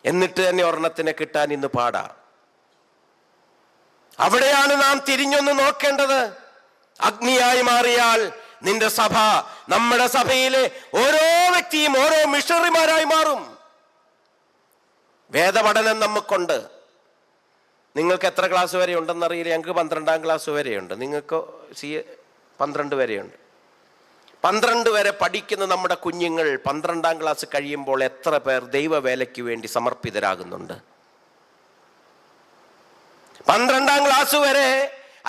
Speaker 1: എന്നിട്ട് തന്നെ ഒരെണ്ണത്തിനെ കിട്ടാൻ ഇന്ന് പാടാ. അവിടെയാണ് നാം തിരിഞ്ഞൊന്ന് നോക്കേണ്ടത്. അഗ്നിയായി മാറിയാൽ നിന്റെ സഭ, നമ്മുടെ സഭയിലെ ഓരോ വ്യക്തിയും ഓരോ മിഷണറിമാരായി മാറും. വേദപഠനം നമുക്കുണ്ട്. നിങ്ങൾക്ക് എത്ര ക്ലാസ് വരെ ഉണ്ടെന്നറിയില്ല. ഞങ്ങൾക്ക് 12ാം ക്ലാസ് വരെയുണ്ട്, നിങ്ങൾക്ക് 12 വരെയുണ്ട്. 12 വരെ പഠിക്കുന്ന നമ്മുടെ കുഞ്ഞുങ്ങൾ 12ാം ക്ലാസ് കഴിയുമ്പോൾ എത്ര പേർ ദൈവവേലയ്ക്ക് വേണ്ടി സമർപ്പിതരാകുന്നുണ്ട്? 12ാം ക്ലാസ് വരെ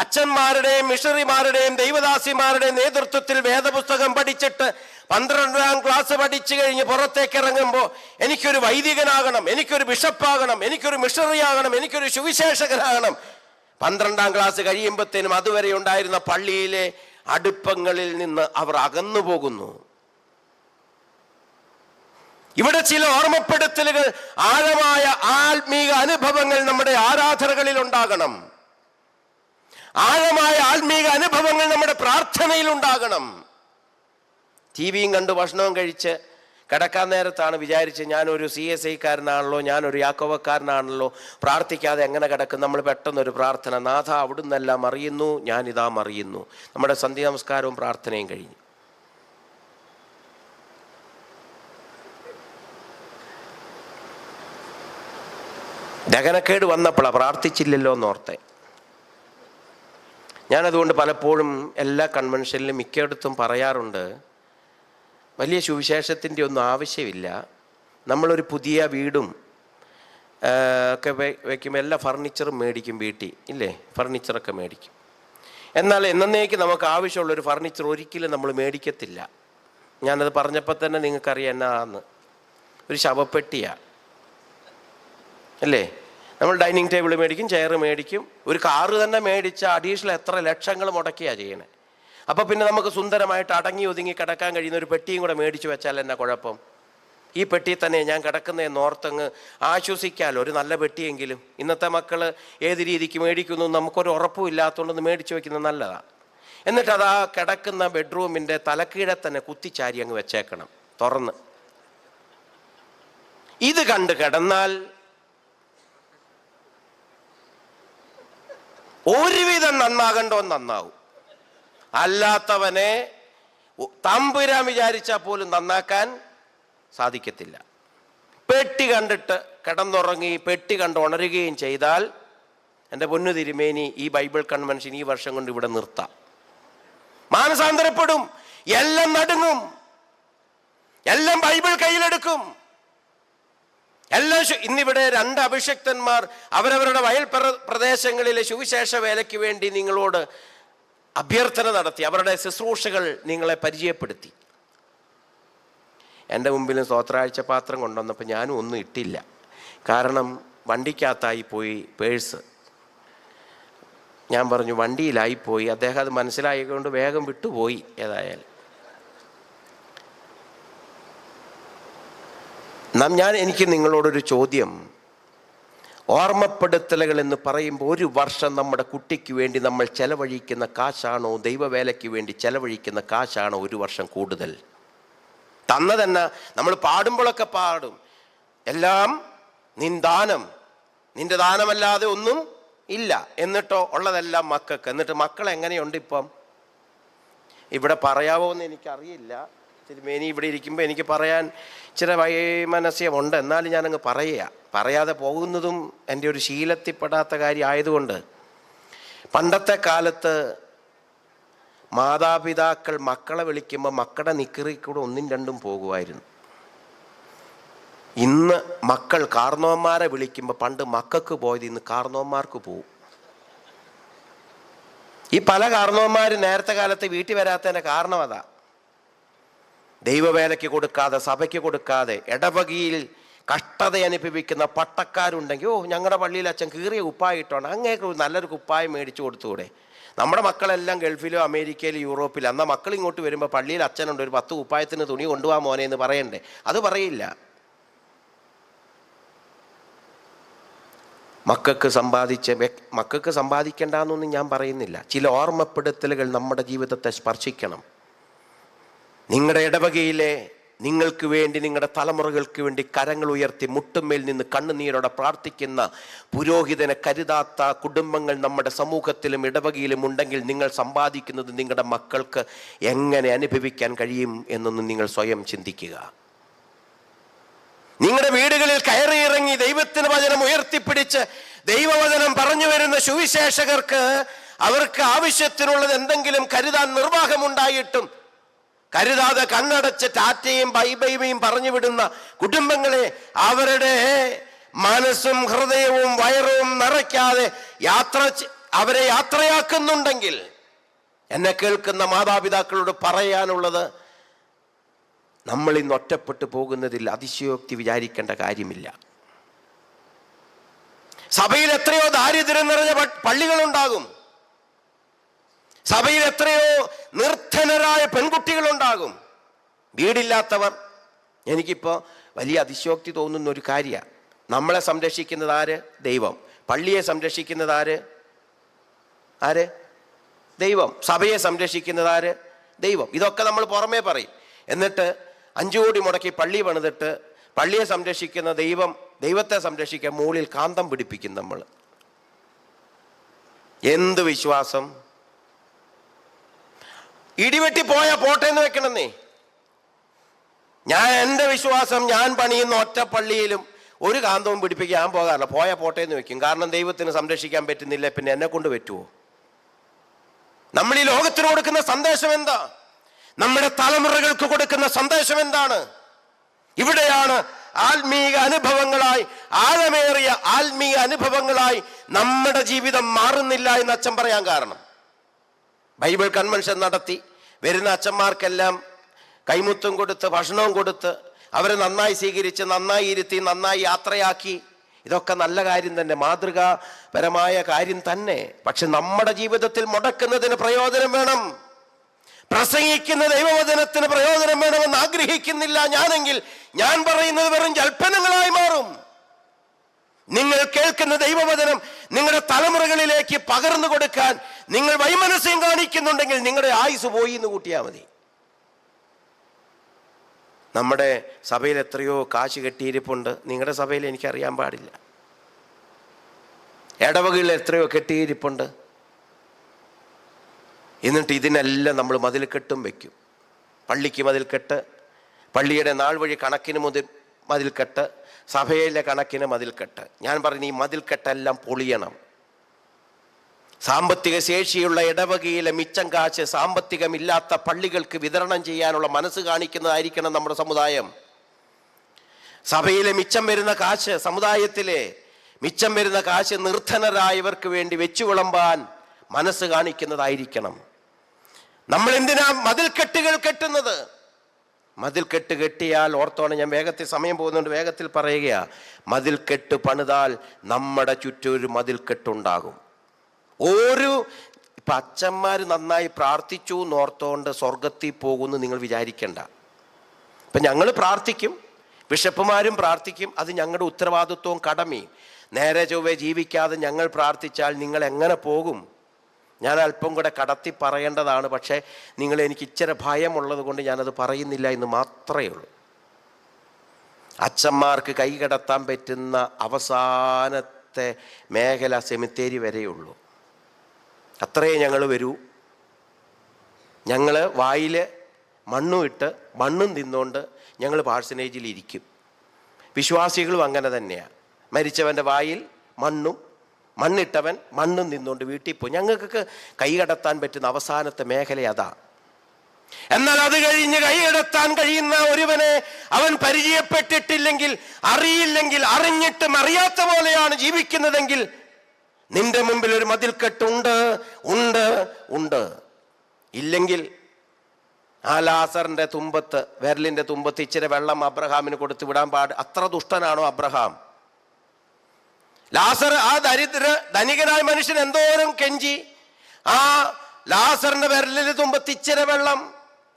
Speaker 1: അച്ഛന്മാരുടെയും മിഷണറിമാരുടെയും ദൈവദാസിമാരുടെയും നേതൃത്വത്തിൽ വേദപുസ്തകം പഠിച്ചിട്ട് 12ാം ക്ലാസ് പഠിച്ചു കഴിഞ്ഞ് പുറത്തേക്ക് ഇറങ്ങുമ്പോൾ എനിക്കൊരു വൈദികനാകണം, എനിക്കൊരു ബിഷപ്പാകണം, എനിക്കൊരു മിഷണറി ആകണം, എനിക്കൊരു സുവിശേഷകനാകണം. 12ാം ക്ലാസ് കഴിയുമ്പോഴത്തേനും അതുവരെ ഉണ്ടായിരുന്ന പള്ളിയിലെ അടുപ്പങ്ങളിൽ നിന്ന് അവർ അകന്നു പോകുന്നു. ഇവിടെ ചില ഓർമ്മപ്പെടുത്തലുകൾ, ആഴമായ ആത്മീക അനുഭവങ്ങൾ നമ്മുടെ ആരാധനകളിൽ ഉണ്ടാകണം. ആഴമായ ആത്മീക അനുഭവങ്ങൾ നമ്മുടെ പ്രാർത്ഥനയിൽ ഉണ്ടാകണം. ടി വിയും കണ്ട് ഭക്ഷണവും കഴിച്ച് കിടക്കാൻ നേരത്താണ് വിചാരിച്ച് ഞാനൊരു CSI കാരനാണല്ലോ, ഞാനൊരു യാക്കോബക്കാരനാണല്ലോ, പ്രാർത്ഥിക്കാതെ എങ്ങനെ കിടക്കും? നമ്മൾ പെട്ടെന്നൊരു പ്രാർത്ഥന, നാഥ അവിടുന്നെല്ലാം അറിയുന്നു, ഞാനിതാ അറിയുന്നു. നമ്മുടെ സന്ധ്യ നമസ്കാരവും പ്രാർത്ഥനയും കഴിഞ്ഞു. ദഹനക്കേട് വന്നപ്പോഴാണ് പ്രാർത്ഥിച്ചില്ലല്ലോ എന്നോർത്തെ. ഞാനതുകൊണ്ട് പലപ്പോഴും എല്ലാ കൺവെൻഷനിലും മിക്കയിടത്തും പറയാറുണ്ട്, വലിയ സുവിശേഷത്തിൻ്റെ ഒന്നും ആവശ്യമില്ല. നമ്മളൊരു പുതിയ വീടും ഒക്കെ വയ്ക്കുമ്പോൾ എല്ലാ ഫർണിച്ചറും മേടിക്കും വീട്ടിൽ, ഇല്ലേ? ഫർണിച്ചറൊക്കെ മേടിക്കും. എന്നാൽ എന്നേക്ക് നമുക്ക് ആവശ്യമുള്ളൊരു ഫർണിച്ചർ ഒരിക്കലും നമ്മൾ മേടിക്കത്തില്ല. ഞാനത് പറഞ്ഞപ്പോൾ തന്നെ നിങ്ങൾക്കറിയാം എന്നാന്ന്. ഒരു ശവപ്പെട്ടിയാണ്, അല്ലേ? നമ്മൾ ഡൈനിങ് ടേബിൾ മേടിക്കും, ചെയർ മേടിക്കും, ഒരു കാറ് തന്നെ മേടിച്ച അഡീഷണൽ എത്ര ലക്ഷങ്ങൾ മുടക്കിയാണ് ചെയ്യണേ. അപ്പോൾ പിന്നെ നമുക്ക് സുന്ദരമായിട്ട് അടങ്ങി ഒതുങ്ങി കിടക്കാൻ കഴിയുന്ന ഒരു പെട്ടിയും കൂടെ മേടിച്ചു വെച്ചാൽ എന്നാ കുഴപ്പം? ഈ പെട്ടിയിൽ തന്നെ ഞാൻ കിടക്കുന്നതെന്ന് ഓർത്തങ്ങ് ആശ്വസിക്കാമല്ലോ, ഒരു നല്ല പെട്ടിയെങ്കിലും. ഇന്നത്തെ മക്കൾ ഏത് രീതിക്ക് മേടിക്കുന്നു നമുക്കൊരു ഉറപ്പും ഇല്ലാത്തതുകൊണ്ടൊന്ന് മേടിച്ചു വയ്ക്കുന്നത് നല്ലതാണ്. എന്നിട്ട് അത് ആ കിടക്കുന്ന ബെഡ്റൂമിൻ്റെ തലക്കീഴെ തന്നെ കുത്തിച്ചാരി അങ്ങ് വെച്ചേക്കണം തുറന്ന്. ഇത് കണ്ട് കിടന്നാൽ ഒരുവിധം നന്നാകണ്ടോ നന്നാവും. അല്ലാത്തവനെ തമ്പുരാൻ വിചാരിച്ചാൽ പോലും നന്നാക്കാൻ സാധിക്കത്തില്ല. പെട്ടി കണ്ടിട്ട് കിടന്നുറങ്ങി പെട്ടി കണ്ട് ഉണരുകയും ചെയ്താൽ എൻ്റെ പൊന്നു തിരുമേനി, ഈ ബൈബിൾ കൺവെൻഷൻ ഈ വർഷം കൊണ്ട് ഇവിടെ നിർത്താം. മാനസാന്തരപ്പെടും, എല്ലാം നടുങ്ങും, എല്ലാം ബൈബിൾ കയ്യിലെടുക്കും. എല്ലാം ഇന്നിവിടെ 2 അഭിഷിക്തന്മാർ അവരവരുടെ വയൽ പ്രദേശങ്ങളിലെ സുവിശേഷ വേലയ്ക്ക് വേണ്ടി നിങ്ങളോട് അഭ്യർത്ഥന നടത്തി, അവരുടെ ശുശ്രൂഷകൾ നിങ്ങളെ പരിചയപ്പെടുത്തി. എൻ്റെ മുമ്പിലും സ്തോത്രാഴ്ച പാത്രം കൊണ്ടുവന്നപ്പോൾ ഞാനും ഒന്നും ഇട്ടില്ല. കാരണം വണ്ടിക്കകത്തായി പോയി പേഴ്സ്. ഞാൻ പറഞ്ഞു വണ്ടിയിലായിപ്പോയി. അദ്ദേഹം അത് മനസ്സിലായിക്കൊണ്ട് വേഗം വിട്ടുപോയി. ഏതായാലും എനിക്ക് നിങ്ങളോടൊരു ചോദ്യം. ഓർമ്മപ്പെടുത്തലുകൾ എന്ന് പറയുമ്പോൾ ഒരു വർഷം നമ്മുടെ കുട്ടിക്ക് വേണ്ടി നമ്മൾ ചെലവഴിക്കുന്ന കാശാണോ, ദൈവവേലയ്ക്ക് വേണ്ടി ചെലവഴിക്കുന്ന കാശാണോ ഒരു വർഷം കൂടുതൽ? തന്നതന്നെ നമ്മൾ പാടുമ്പോഴൊക്കെ പാടും, എല്ലാം നിന്റെ ദാനമല്ലാതെ ഒന്നും ഇല്ല. എന്നിട്ടോ ഉള്ളതെല്ലാം മക്കൾക്ക്. എന്നിട്ട് മക്കൾ എങ്ങനെയുണ്ട് ഇപ്പം? ഇവിടെ പറയാവോ എന്ന് എനിക്കറിയില്ല. തിരുമേനി ഇവിടെ ഇരിക്കുമ്പോൾ എനിക്ക് പറയാൻ ഇച്ചിരി വൈമനസ്യമുണ്ട്, എന്നാലും ഞാനങ്ങ് പറയാതെ പോകുന്നതും എൻ്റെ ഒരു ശീലത്തിൽപ്പെടാത്ത കാര്യം ആയതുകൊണ്ട്. പണ്ടത്തെ കാലത്ത് മാതാപിതാക്കൾ മക്കളെ വിളിക്കുമ്പോൾ മക്കളുടെ നിക്കറിൽ കൂടെ 1ഉം 2ഉം പോകുമായിരുന്നു. ഇന്ന് മക്കൾ കാർന്നോന്മാരെ വിളിക്കുമ്പോൾ പണ്ട് മക്കൾക്ക് പോയത് ഇന്ന് കാർന്നോന്മാർക്ക് പോവും. ഈ പല കാർന്നോന്മാർ നേരത്തെ കാലത്ത് വീട്ടിൽ വരാത്തതിൻ്റെ കാരണം അതാ. ദൈവവേലയ്ക്ക് കൊടുക്കാതെ, സഭയ്ക്ക് കൊടുക്കാതെ, ഇടവകയിൽ കഷ്ടത അനുഭവിക്കുന്ന പട്ടക്കാരുണ്ടെങ്കിൽ, ഞങ്ങളുടെ പള്ളിയിൽ അച്ഛൻ കീറിയ കുപ്പായിട്ടാണ്, അങ്ങേക്ക് നല്ലൊരു കുപ്പായം മേടിച്ചു കൊടുത്തുകൂടെ? നമ്മുടെ മക്കളെല്ലാം ഗൾഫിലോ അമേരിക്കയിലോ യൂറോപ്പിലോ. എന്നാൽ മക്കൾ ഇങ്ങോട്ട് വരുമ്പോൾ പള്ളിയിൽ അച്ഛനുണ്ട്, ഒരു 10 കുപ്പായത്തിന് തുണി കൊണ്ടുപോകാൻ മോനെ എന്ന് പറയണ്ടേ? അത് പറയില്ല. മക്കൾക്ക് സമ്പാദിക്കേണ്ടെന്നൊന്നും ഞാൻ പറയുന്നില്ല. ചില ഓർമ്മപ്പെടുത്തലുകൾ നമ്മുടെ ജീവിതത്തെ സ്പർശിക്കണം. നിങ്ങളുടെ ഇടവകയിലെ നിങ്ങൾക്ക് വേണ്ടി, നിങ്ങളുടെ തലമുറകൾക്ക് വേണ്ടി കരങ്ങൾ ഉയർത്തി മുട്ടുമേൽ നിന്ന് കണ്ണുനീരോടെ പ്രാർത്ഥിക്കുന്ന പുരോഹിതനെ കരുതാത്ത കുടുംബങ്ങൾ നമ്മുടെ സമൂഹത്തിലും ഇടവകയിലും ഉണ്ടെങ്കിൽ നിങ്ങൾ സമ്പാദിക്കുന്നത് നിങ്ങളുടെ മക്കൾക്ക് എങ്ങനെ അനുഭവിക്കാൻ കഴിയും എന്നൊന്നും നിങ്ങൾ സ്വയം ചിന്തിക്കുക. നിങ്ങളുടെ വീടുകളിൽ കയറിയിറങ്ങി ദൈവത്തിന് വചനം ഉയർത്തിപ്പിടിച്ച് ദൈവവചനം പറഞ്ഞു വരുന്ന സുവിശേഷകർക്ക് അവർക്ക് ആവശ്യത്തിനുള്ളത് എന്തെങ്കിലും കരുതാൻ നിർവാഹമുണ്ടായിട്ടും കരുതാതെ കണ്ണടച്ച് ടാറ്റയും ബൈബൈയും പറഞ്ഞു വിടുന്ന കുടുംബങ്ങളെ അവരുടെ മനസ്സും ഹൃദയവും വയറും നിറയ്ക്കാതെ അവരെ യാത്രയാക്കുന്നുണ്ടെങ്കിൽ എന്നെ കേൾക്കുന്ന മാതാപിതാക്കളോട് പറയാനുള്ളത്, നമ്മൾ ഇന്ന് ഒറ്റപ്പെട്ടു പോകുന്നതിൽ അതിശയോക്തി വിചാരിക്കേണ്ട കാര്യമില്ല. സഭയിൽ എത്രയോ ദാരിദ്ര്യം നിറഞ്ഞ പള്ളികളുണ്ടാകും. സഭയിൽ എത്രയോ നിർധനരായ പെൺകുട്ടികളുണ്ടാകും, വീടില്ലാത്തവർ. എനിക്കിപ്പോൾ വലിയ അതിശയോക്തി തോന്നുന്ന ഒരു കാര്യമാണ്. നമ്മളെ സംരക്ഷിക്കുന്നത് ആര്? ദൈവം. പള്ളിയെ സംരക്ഷിക്കുന്നത് ആര്? ദൈവം. സഭയെ സംരക്ഷിക്കുന്നത് ആര്? ദൈവം. ഇതൊക്കെ നമ്മൾ പുറമേ പറയും. എന്നിട്ട് 5 കോടി മുടക്കി പള്ളി പണിതിട്ട് പള്ളിയെ സംരക്ഷിക്കുന്ന ദൈവത്തെ സംരക്ഷിക്കാൻ മുകളിൽ കാന്തം പിടിപ്പിക്കും നമ്മൾ. എന്ത് വിശ്വാസം? ഇടിവെട്ടി പോയാൽ പോട്ടെ എന്ന് വെക്കണമെന്നേ. എൻ്റെ വിശ്വാസം, ഞാൻ പണിയുന്ന ഒറ്റ പള്ളിയിലും ഒരു കാന്തവും പിടിപ്പിക്കാൻ ഞാൻ പോകാറില്ല. പോയാൽ പോട്ടെ എന്ന് വെക്കും. കാരണം ദൈവത്തിന് സംരക്ഷിക്കാൻ പറ്റുന്നില്ല, പിന്നെ എന്നെ കൊണ്ട് പറ്റുമോ? നമ്മൾ ഈ ലോകത്തിന് കൊടുക്കുന്ന സന്ദേശം എന്താ? നമ്മുടെ തലമുറകൾക്ക് കൊടുക്കുന്ന സന്ദേശം എന്താണ്? ഇവിടെയാണ് ആത്മീയ അനുഭവങ്ങളായി, ആഴമേറിയ ആത്മീയ അനുഭവങ്ങളായി നമ്മുടെ ജീവിതം മാറുന്നില്ല എന്ന് അച്ഛൻ പറയാൻ കാരണം. ബൈബിൾ കൺവെൻഷൻ നടത്തി വരുന്ന അച്ഛന്മാർക്കെല്ലാം കൈമുത്തും കൊടുത്ത് ഭക്ഷണവും കൊടുത്ത് അവരെ നന്നായി സ്വീകരിച്ച് നന്നായി ഇരുത്തി നന്നായി യാത്രയാക്കി. ഇതൊക്കെ നല്ല കാര്യം തന്നെ, മാതൃകാപരമായ കാര്യം തന്നെ. പക്ഷെ നമ്മുടെ ജീവിതത്തിൽ മുടക്കുന്നതിന് പ്രയോജനം വേണം. പ്രസംഗിക്കുന്ന ദൈവവചനത്തിന് പ്രയോജനം വേണമെന്ന് ആഗ്രഹിക്കുന്നില്ല ഞാനെങ്കിൽ ഞാൻ പറയുന്നത് വെറും ജൽപ്പനങ്ങളായി മാറും. നിങ്ങൾ കേൾക്കുന്ന ദൈവവചനം നിങ്ങളുടെ തലമുറകളിലേക്ക് പകർന്നു കൊടുക്കാൻ നിങ്ങൾ വൈമനസ്യം കാണിക്കുന്നുണ്ടെങ്കിൽ നിങ്ങളുടെ ആയുസ് പോയി എന്ന് കൂട്ടിയാൽ മതി. നമ്മുടെ സഭയിൽ എത്രയോ കാശ് കെട്ടിയിരിപ്പുണ്ട്. നിങ്ങളുടെ സഭയിൽ എനിക്കറിയാൻ പാടില്ല. ഇടവകളിൽ എത്രയോ കെട്ടിയിരിപ്പുണ്ട്. എന്നിട്ട് ഇതിനെല്ലാം നമ്മൾ മതിൽക്കെട്ടും വയ്ക്കും. പള്ളിക്ക് മതിൽക്കെട്ട്, പള്ളിയുടെ നാൾ വഴി കണക്കിന് മതിൽക്കെട്ട്, സഭയിലെ കണക്കിന് മതിൽക്കെട്ട്. ഞാൻ പറഞ്ഞു, ഈ മതിൽക്കെട്ടെല്ലാം പൊളിയണം. സാമ്പത്തിക ശേഷിയുള്ള ഇടവകയിലെ മിച്ചം കാശ് സാമ്പത്തികമില്ലാത്ത പള്ളികൾക്ക് വിതരണം ചെയ്യാനുള്ള മനസ്സ് കാണിക്കുന്നതായിരിക്കണം നമ്മുടെ സമുദായം. സഭയിലെ മിച്ചം വരുന്ന കാശ്, സമുദായത്തിലെ മിച്ചം വരുന്ന കാശ് നിർധനരായവർക്ക് വേണ്ടി വെച്ചു വിളമ്പാൻ മനസ്സ് കാണിക്കുന്നതായിരിക്കണം. നമ്മൾ എന്തിനാ മതിൽക്കെട്ടുകൾ കെട്ടുന്നത്? മതിൽക്കെട്ട് കെട്ടിയാൽ ഓർത്തോണം, ഞാൻ വേഗത്തിൽ സമയം പോകുന്നുണ്ട്, വേഗത്തിൽ പറയുകയാ. മതിൽക്കെട്ട് പണിതാൽ നമ്മുടെ ചുറ്റും ഒരു മതിൽക്കെട്ടുണ്ടാകും. ഇപ്പം അച്ഛന്മാർ നന്നായി പ്രാർത്ഥിച്ചു എന്നോർത്തോണ്ട് സ്വർഗത്തിൽ പോകുമെന്ന് നിങ്ങൾ വിചാരിക്കണ്ട. ഇപ്പം ഞങ്ങൾ പ്രാർത്ഥിക്കും, ബിഷപ്പുമാരും പ്രാർത്ഥിക്കും, അത് ഞങ്ങളുടെ ഉത്തരവാദിത്വവും കടമയും. നേരെ ചൊവ്വേ ജീവിക്കാതെ ഞങ്ങൾ പ്രാർത്ഥിച്ചാൽ നിങ്ങൾ എങ്ങനെ പോകും? ഞാൻ അല്പം കൂടെ കടത്തി പറയേണ്ടതാണ്, പക്ഷേ നിങ്ങൾ എനിക്ക് ഇച്ചിരി ഭയമുള്ളത് കൊണ്ട് ഞാനത് പറയുന്നില്ല എന്ന് മാത്രമേ ഉള്ളൂ. അച്ഛന്മാർക്ക് കൈകടത്താൻ പറ്റുന്ന അവസാനത്തെ മേഖല സെമിത്തേരി വരെയുള്ളൂ. അത്രയേ ഞങ്ങൾ വരൂ. ഞങ്ങൾ വായിൽ മണ്ണും ഇട്ട് മണ്ണും തിന്നുകൊണ്ട് ഞങ്ങൾ പാഴ്സനേജിൽ ഇരിക്കും. വിശ്വാസികളും അങ്ങനെ തന്നെയാണ്. മരിച്ചവൻ്റെ വായിൽ മണ്ണിട്ടവൻ മണ്ണും നിന്നുകൊണ്ട് വീട്ടിൽ പോയി. ഞങ്ങൾക്കൊക്കെ കൈകടത്താൻ പറ്റുന്ന അവസാനത്തെ മേഖല അതാ. എന്നാൽ അത് കഴിഞ്ഞ് കൈകടത്താൻ കഴിയുന്ന ഒരുവനെ അവൻ പരിചയപ്പെട്ടിട്ടില്ലെങ്കിൽ, അറിയില്ലെങ്കിൽ, അറിഞ്ഞിട്ടും അറിയാത്ത പോലെയാണ് ജീവിക്കുന്നതെങ്കിൽ നിന്റെ മുമ്പിൽ ഒരു മതിൽക്കെട്ടുണ്ട് ഉണ്ട് ഉണ്ട്. ഇല്ലെങ്കിൽ ആ ലാസറിന്റെ തുമ്പത്ത്, വിരലിന്റെ തുമ്പത്ത് ഇച്ചിരി വെള്ളം അബ്രഹാമിന് കൊടുത്തു വിടാൻ അത്ര ദുഷ്ടനാണോ അബ്രഹാം? ലാസർ, ആ ധനികനായ മനുഷ്യൻ എന്തോരം കെഞ്ചി, ആ ലാസറിന്റെ വിരലിന്റെ തുമ്പത്ത് ഇച്ചിരി വെള്ളം.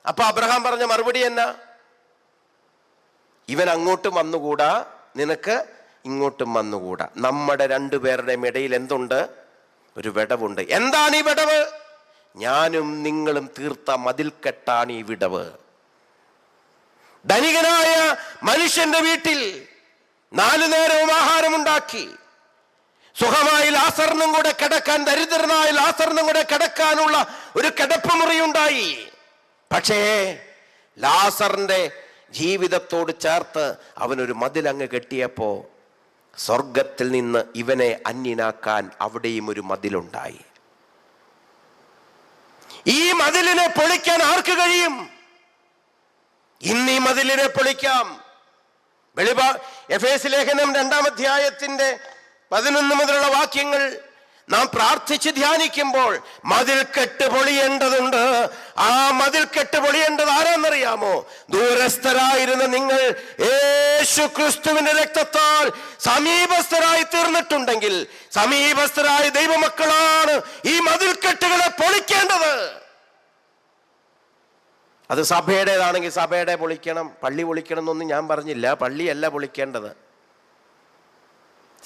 Speaker 1: അപ്പൊ അബ്രഹാം പറഞ്ഞ മറുപടി എന്നാ? ഇവൻ അങ്ങോട്ടും വന്നുകൂടാ, നിനക്ക് ഇങ്ങോട്ടും വന്നുകൂടാ. നമ്മുടെ രണ്ടുപേരുടെയും ഇടയിൽ എന്തുണ്ട്? ഒരു വിടവുണ്ട്. എന്താണ് ഈ വിടവ്? ഞാനും നിങ്ങളും തീർത്ത മതിൽക്കെട്ടാണ് ഈ വിടവ്. ധനികനായ മനുഷ്യന്റെ വീട്ടിൽ 4 നേരവും ആഹാരമുണ്ടാക്കി സുഖമായി ലാസറിനും കൂടെ കിടക്കാൻ, ദരിദ്രനായ ലാസറിനും കൂടെ കിടക്കാനുള്ള ഒരു കിടപ്പ് മുറിയുണ്ടായി. പക്ഷേ ലാസറിന്റെ ജീവിതത്തോട് ചേർത്ത് അവനൊരു മതിലങ്ങ് കെട്ടിയപ്പോ സ്വർഗത്തിൽ നിന്ന് ഇവനെ അന്യനാക്കാൻ അവിടെയും ഒരു മതിലുണ്ടായി. ഈ മതിലിനെ പൊളിക്കാൻ ആർക്ക് കഴിയും? ഇന്ന് ഈ മതിലിനെ പൊളിക്കാം. എഫേസ്യ ലേഖനം 2-ാം അധ്യായത്തിന്റെ 11 മുതലുള്ള വാക്യങ്ങൾ നാം പ്രാർത്ഥിച്ച് ധ്യാനിക്കുമ്പോൾ മതിൽക്കെട്ട് പൊളിയേണ്ടതുണ്ട്. ആ മതിൽക്കെട്ട് പൊളിയേണ്ടത് ആരാന്നറിയാമോ? ദൂരസ്ഥരായിരുന്ന നിങ്ങൾ യേശു ക്രിസ്തുവിന്റെ രക്തത്താൽ സമീപസ്ഥരായി തീർന്നിട്ടുണ്ടെങ്കിൽ, സമീപസ്ഥരായ ദൈവമക്കളാണ് ഈ മതിൽക്കെട്ടുകളെ പൊളിക്കേണ്ടത്. അത് സഭയുടേതാണെങ്കിൽ സഭയുടെ പൊളിക്കണം, പള്ളി പൊളിക്കണം എന്നൊന്നും ഞാൻ പറഞ്ഞില്ല. പള്ളിയല്ല പൊളിക്കേണ്ടത്,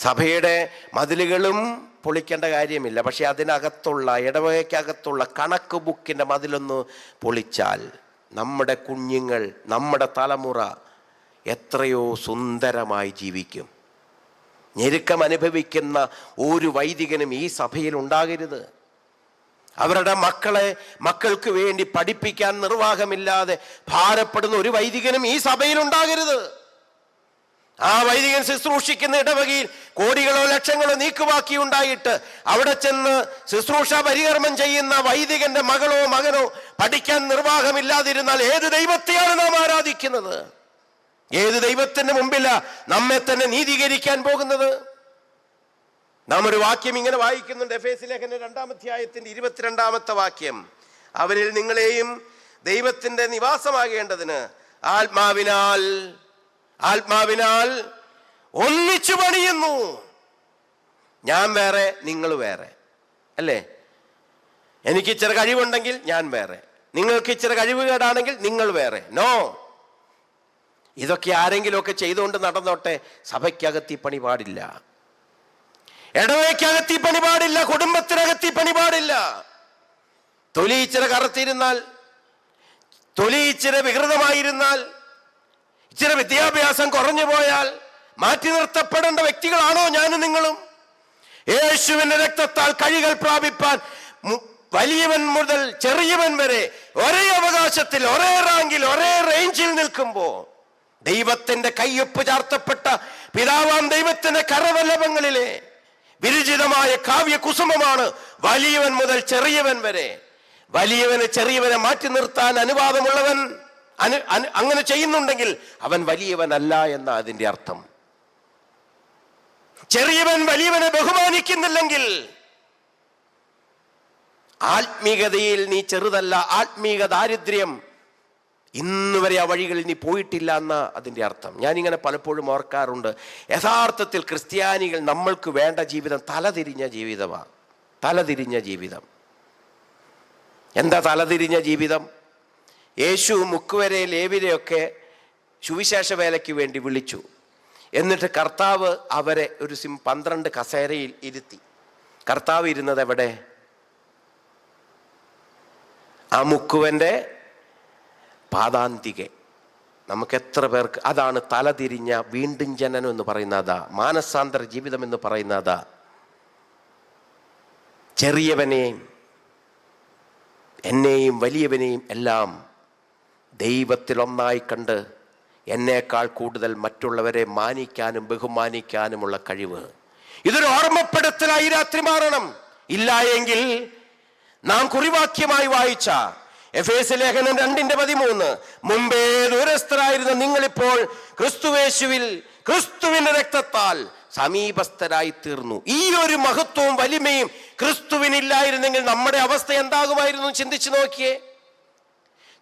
Speaker 1: സഭയുടെ മതിലുകളും പൊളിക്കേണ്ട കാര്യമില്ല. പക്ഷെ അതിനകത്തുള്ള, ഇടവകയ്ക്കകത്തുള്ള കണക്ക് ബുക്കിൻ്റെ മതിലൊന്ന് പൊളിച്ചാൽ നമ്മുടെ കുഞ്ഞുങ്ങൾ, നമ്മുടെ തലമുറ എത്രയോ സുന്ദരമായി ജീവിക്കും. ഞെരുക്കം അനുഭവിക്കുന്ന ഒരു വൈദികനും ഈ സഭയിൽ ഉണ്ടാകരുത്. അവരുടെ മക്കൾക്ക് വേണ്ടി പഠിപ്പിക്കാൻ നിർവാഹമില്ലാതെ ഭാരപ്പെടുന്ന ഒരു വൈദികനും ഈ സഭയിൽ ഉണ്ടാകരുത്. ആ വൈദികൻ ശുശ്രൂഷിക്കുന്ന ഇടവകയിൽ കോടികളോ ലക്ഷങ്ങളോ നീക്കുവാക്കി ഉണ്ടായിട്ട് അവിടെ ചെന്ന് ശുശ്രൂഷ പരികർമ്മം ചെയ്യുന്ന വൈദികന്റെ മകളോ മകനോ പഠിക്കാൻ നിർവാഹമില്ലാതിരുന്നാൽ ഏത് ദൈവത്തെയാണ് നാം ആരാധിക്കുന്നത്? ഏത് ദൈവത്തിന്റെ മുമ്പിലാ നമ്മെ തന്നെ നീതീകരിക്കാൻ പോകുന്നത്? നാം ഒരു വാക്യം ഇങ്ങനെ വായിക്കുന്നുണ്ട്, എഫേസ്യ ലേഖനം 2-ാം അധ്യായത്തിന്റെ 22-ാമത്തെ വാക്യം. അവരിൽ നിങ്ങളെയും ദൈവത്തിന്റെ നിവാസമാകേണ്ടതിന് ആത്മാവിനാൽ ഒന്നിച്ചു പണിയുന്നു. ഞാൻ വേറെ, നിങ്ങൾ വേറെ, അല്ലേ? എനിക്ക് ഇച്ചിരി കഴിവുണ്ടെങ്കിൽ ഞാൻ വേറെ, നിങ്ങൾക്ക് ഇച്ചിരി കഴിവുകേടാണെങ്കിൽ നിങ്ങൾ വേറെ. നോ, ഇതൊക്കെ ആരെങ്കിലുമൊക്കെ ചെയ്തുകൊണ്ട് നടന്നോട്ടെ. സഭയ്ക്കകത്തി പണി പാടില്ല, ഇടവയ്ക്കകത്തി പണി പാടില്ല, കുടുംബത്തിനകത്തി പണി പാടില്ല. തൊലി ഇച്ചിരി കറുത്തിരുന്നാൽ, തൊലി ഇച്ചിരി വികൃതമായിരുന്നാൽ, ഇച്ചിരി വിദ്യാഭ്യാസം കുറഞ്ഞു പോയാൽ മാറ്റി നിർത്തപ്പെടേണ്ട വ്യക്തികളാണോ ഞാനും നിങ്ങളും? യേശുവിന്റെ രക്തത്താൽ കഴികൾ പ്രാപിപ്പാൻ വലിയവൻ മുതൽ ചെറിയവൻ വരെ ഒരേ അവകാശത്തിൽ, ഒരേ റാങ്കിൽ, ഒരേ റേഞ്ചിൽ നിൽക്കുമ്പോ ദൈവത്തിന്റെ കയ്യൊപ്പ് ചാർത്തപ്പെട്ട പിതാവാം ദൈവത്തിന്റെ കരവല്ലഭങ്ങളിലെ വിരചിതമായ കാവ്യ കുസുമമാണ് വലിയവൻ മുതൽ ചെറിയവൻ വരെ. വലിയവന് ചെറിയവനെ മാറ്റി നിർത്താൻ അനുവാദമുള്ളവൻ അങ്ങനെ ചെയ്യുന്നുണ്ടെങ്കിൽ അവൻ വലിയവനല്ല എന്ന അതിന്റെ അർത്ഥം. ചെറിയവൻ വലിയവനെ ബഹുമാനിക്കുന്നില്ലെങ്കിൽ ആത്മീകതയിൽ നീ ചെറുതല്ല. ആത്മീക ദാരിദ്ര്യം ഇന്ന് വരെ ആ വഴികളിൽ നീ പോയിട്ടില്ല എന്ന അതിൻ്റെ അർത്ഥം. ഞാനിങ്ങനെ പലപ്പോഴും ഓർക്കാറുണ്ട്, യഥാർത്ഥത്തിൽ ക്രിസ്ത്യാനികൾ നമ്മൾക്ക് വേണ്ട ജീവിതം തലതിരിഞ്ഞ ജീവിതമാണ്. തലതിരിഞ്ഞ ജീവിതം. എന്താ തലതിരിഞ്ഞ ജീവിതം? യേശു മുക്കുവരെ ലേവിനെയൊക്കെ സുവിശേഷ വേലയ്ക്ക് വേണ്ടി വിളിച്ചു. എന്നിട്ട് കർത്താവ് അവരെ ഒരു 12 കസേരയിൽ ഇരുത്തി. കർത്താവ് ഇരുന്നത് എവിടെ? ആ മുക്കുവന്റെ പാദാന്തികെ. നമുക്ക് എത്ര പേർക്ക് അതാണ് തലതിരിഞ്ഞ വീണ്ടും ജനനം എന്ന് പറയുന്നതാ, മാനസാന്തര ജീവിതം എന്ന് പറയുന്നതാ. ചെറിയവനെയും എന്നെയും വലിയവനെയും എല്ലാം ദൈവത്തിൽ ഒന്നായി കണ്ട് എന്നേക്കാൾ കൂടുതൽ മറ്റുള്ളവരെ മാനിക്കാനും ബഹുമാനിക്കാനുമുള്ള കഴിവ്. ഇതൊരു ഓർമ്മപ്പെടുത്തലായി രാത്രി മാറണം. ഇല്ല എങ്കിൽ നാം കുറിവാക്യമായി വായിച്ച എഫേസ്യ ലേഖനം 2:13 മുമ്പേ ദൂരസ്ഥരായിരുന്ന നിങ്ങളിപ്പോൾ ക്രിസ്തുവേശുവിൽ ക്രിസ്തുവിന്റെ രക്തത്താൽ സമീപസ്ഥരായി തീർന്നു. ഈ ഒരു മഹത്വവും വലിമയും ക്രിസ്തുവിനില്ലായിരുന്നെങ്കിൽ നമ്മുടെ അവസ്ഥ എന്താകുമായിരുന്നു? ചിന്തിച്ചു നോക്കിയേ.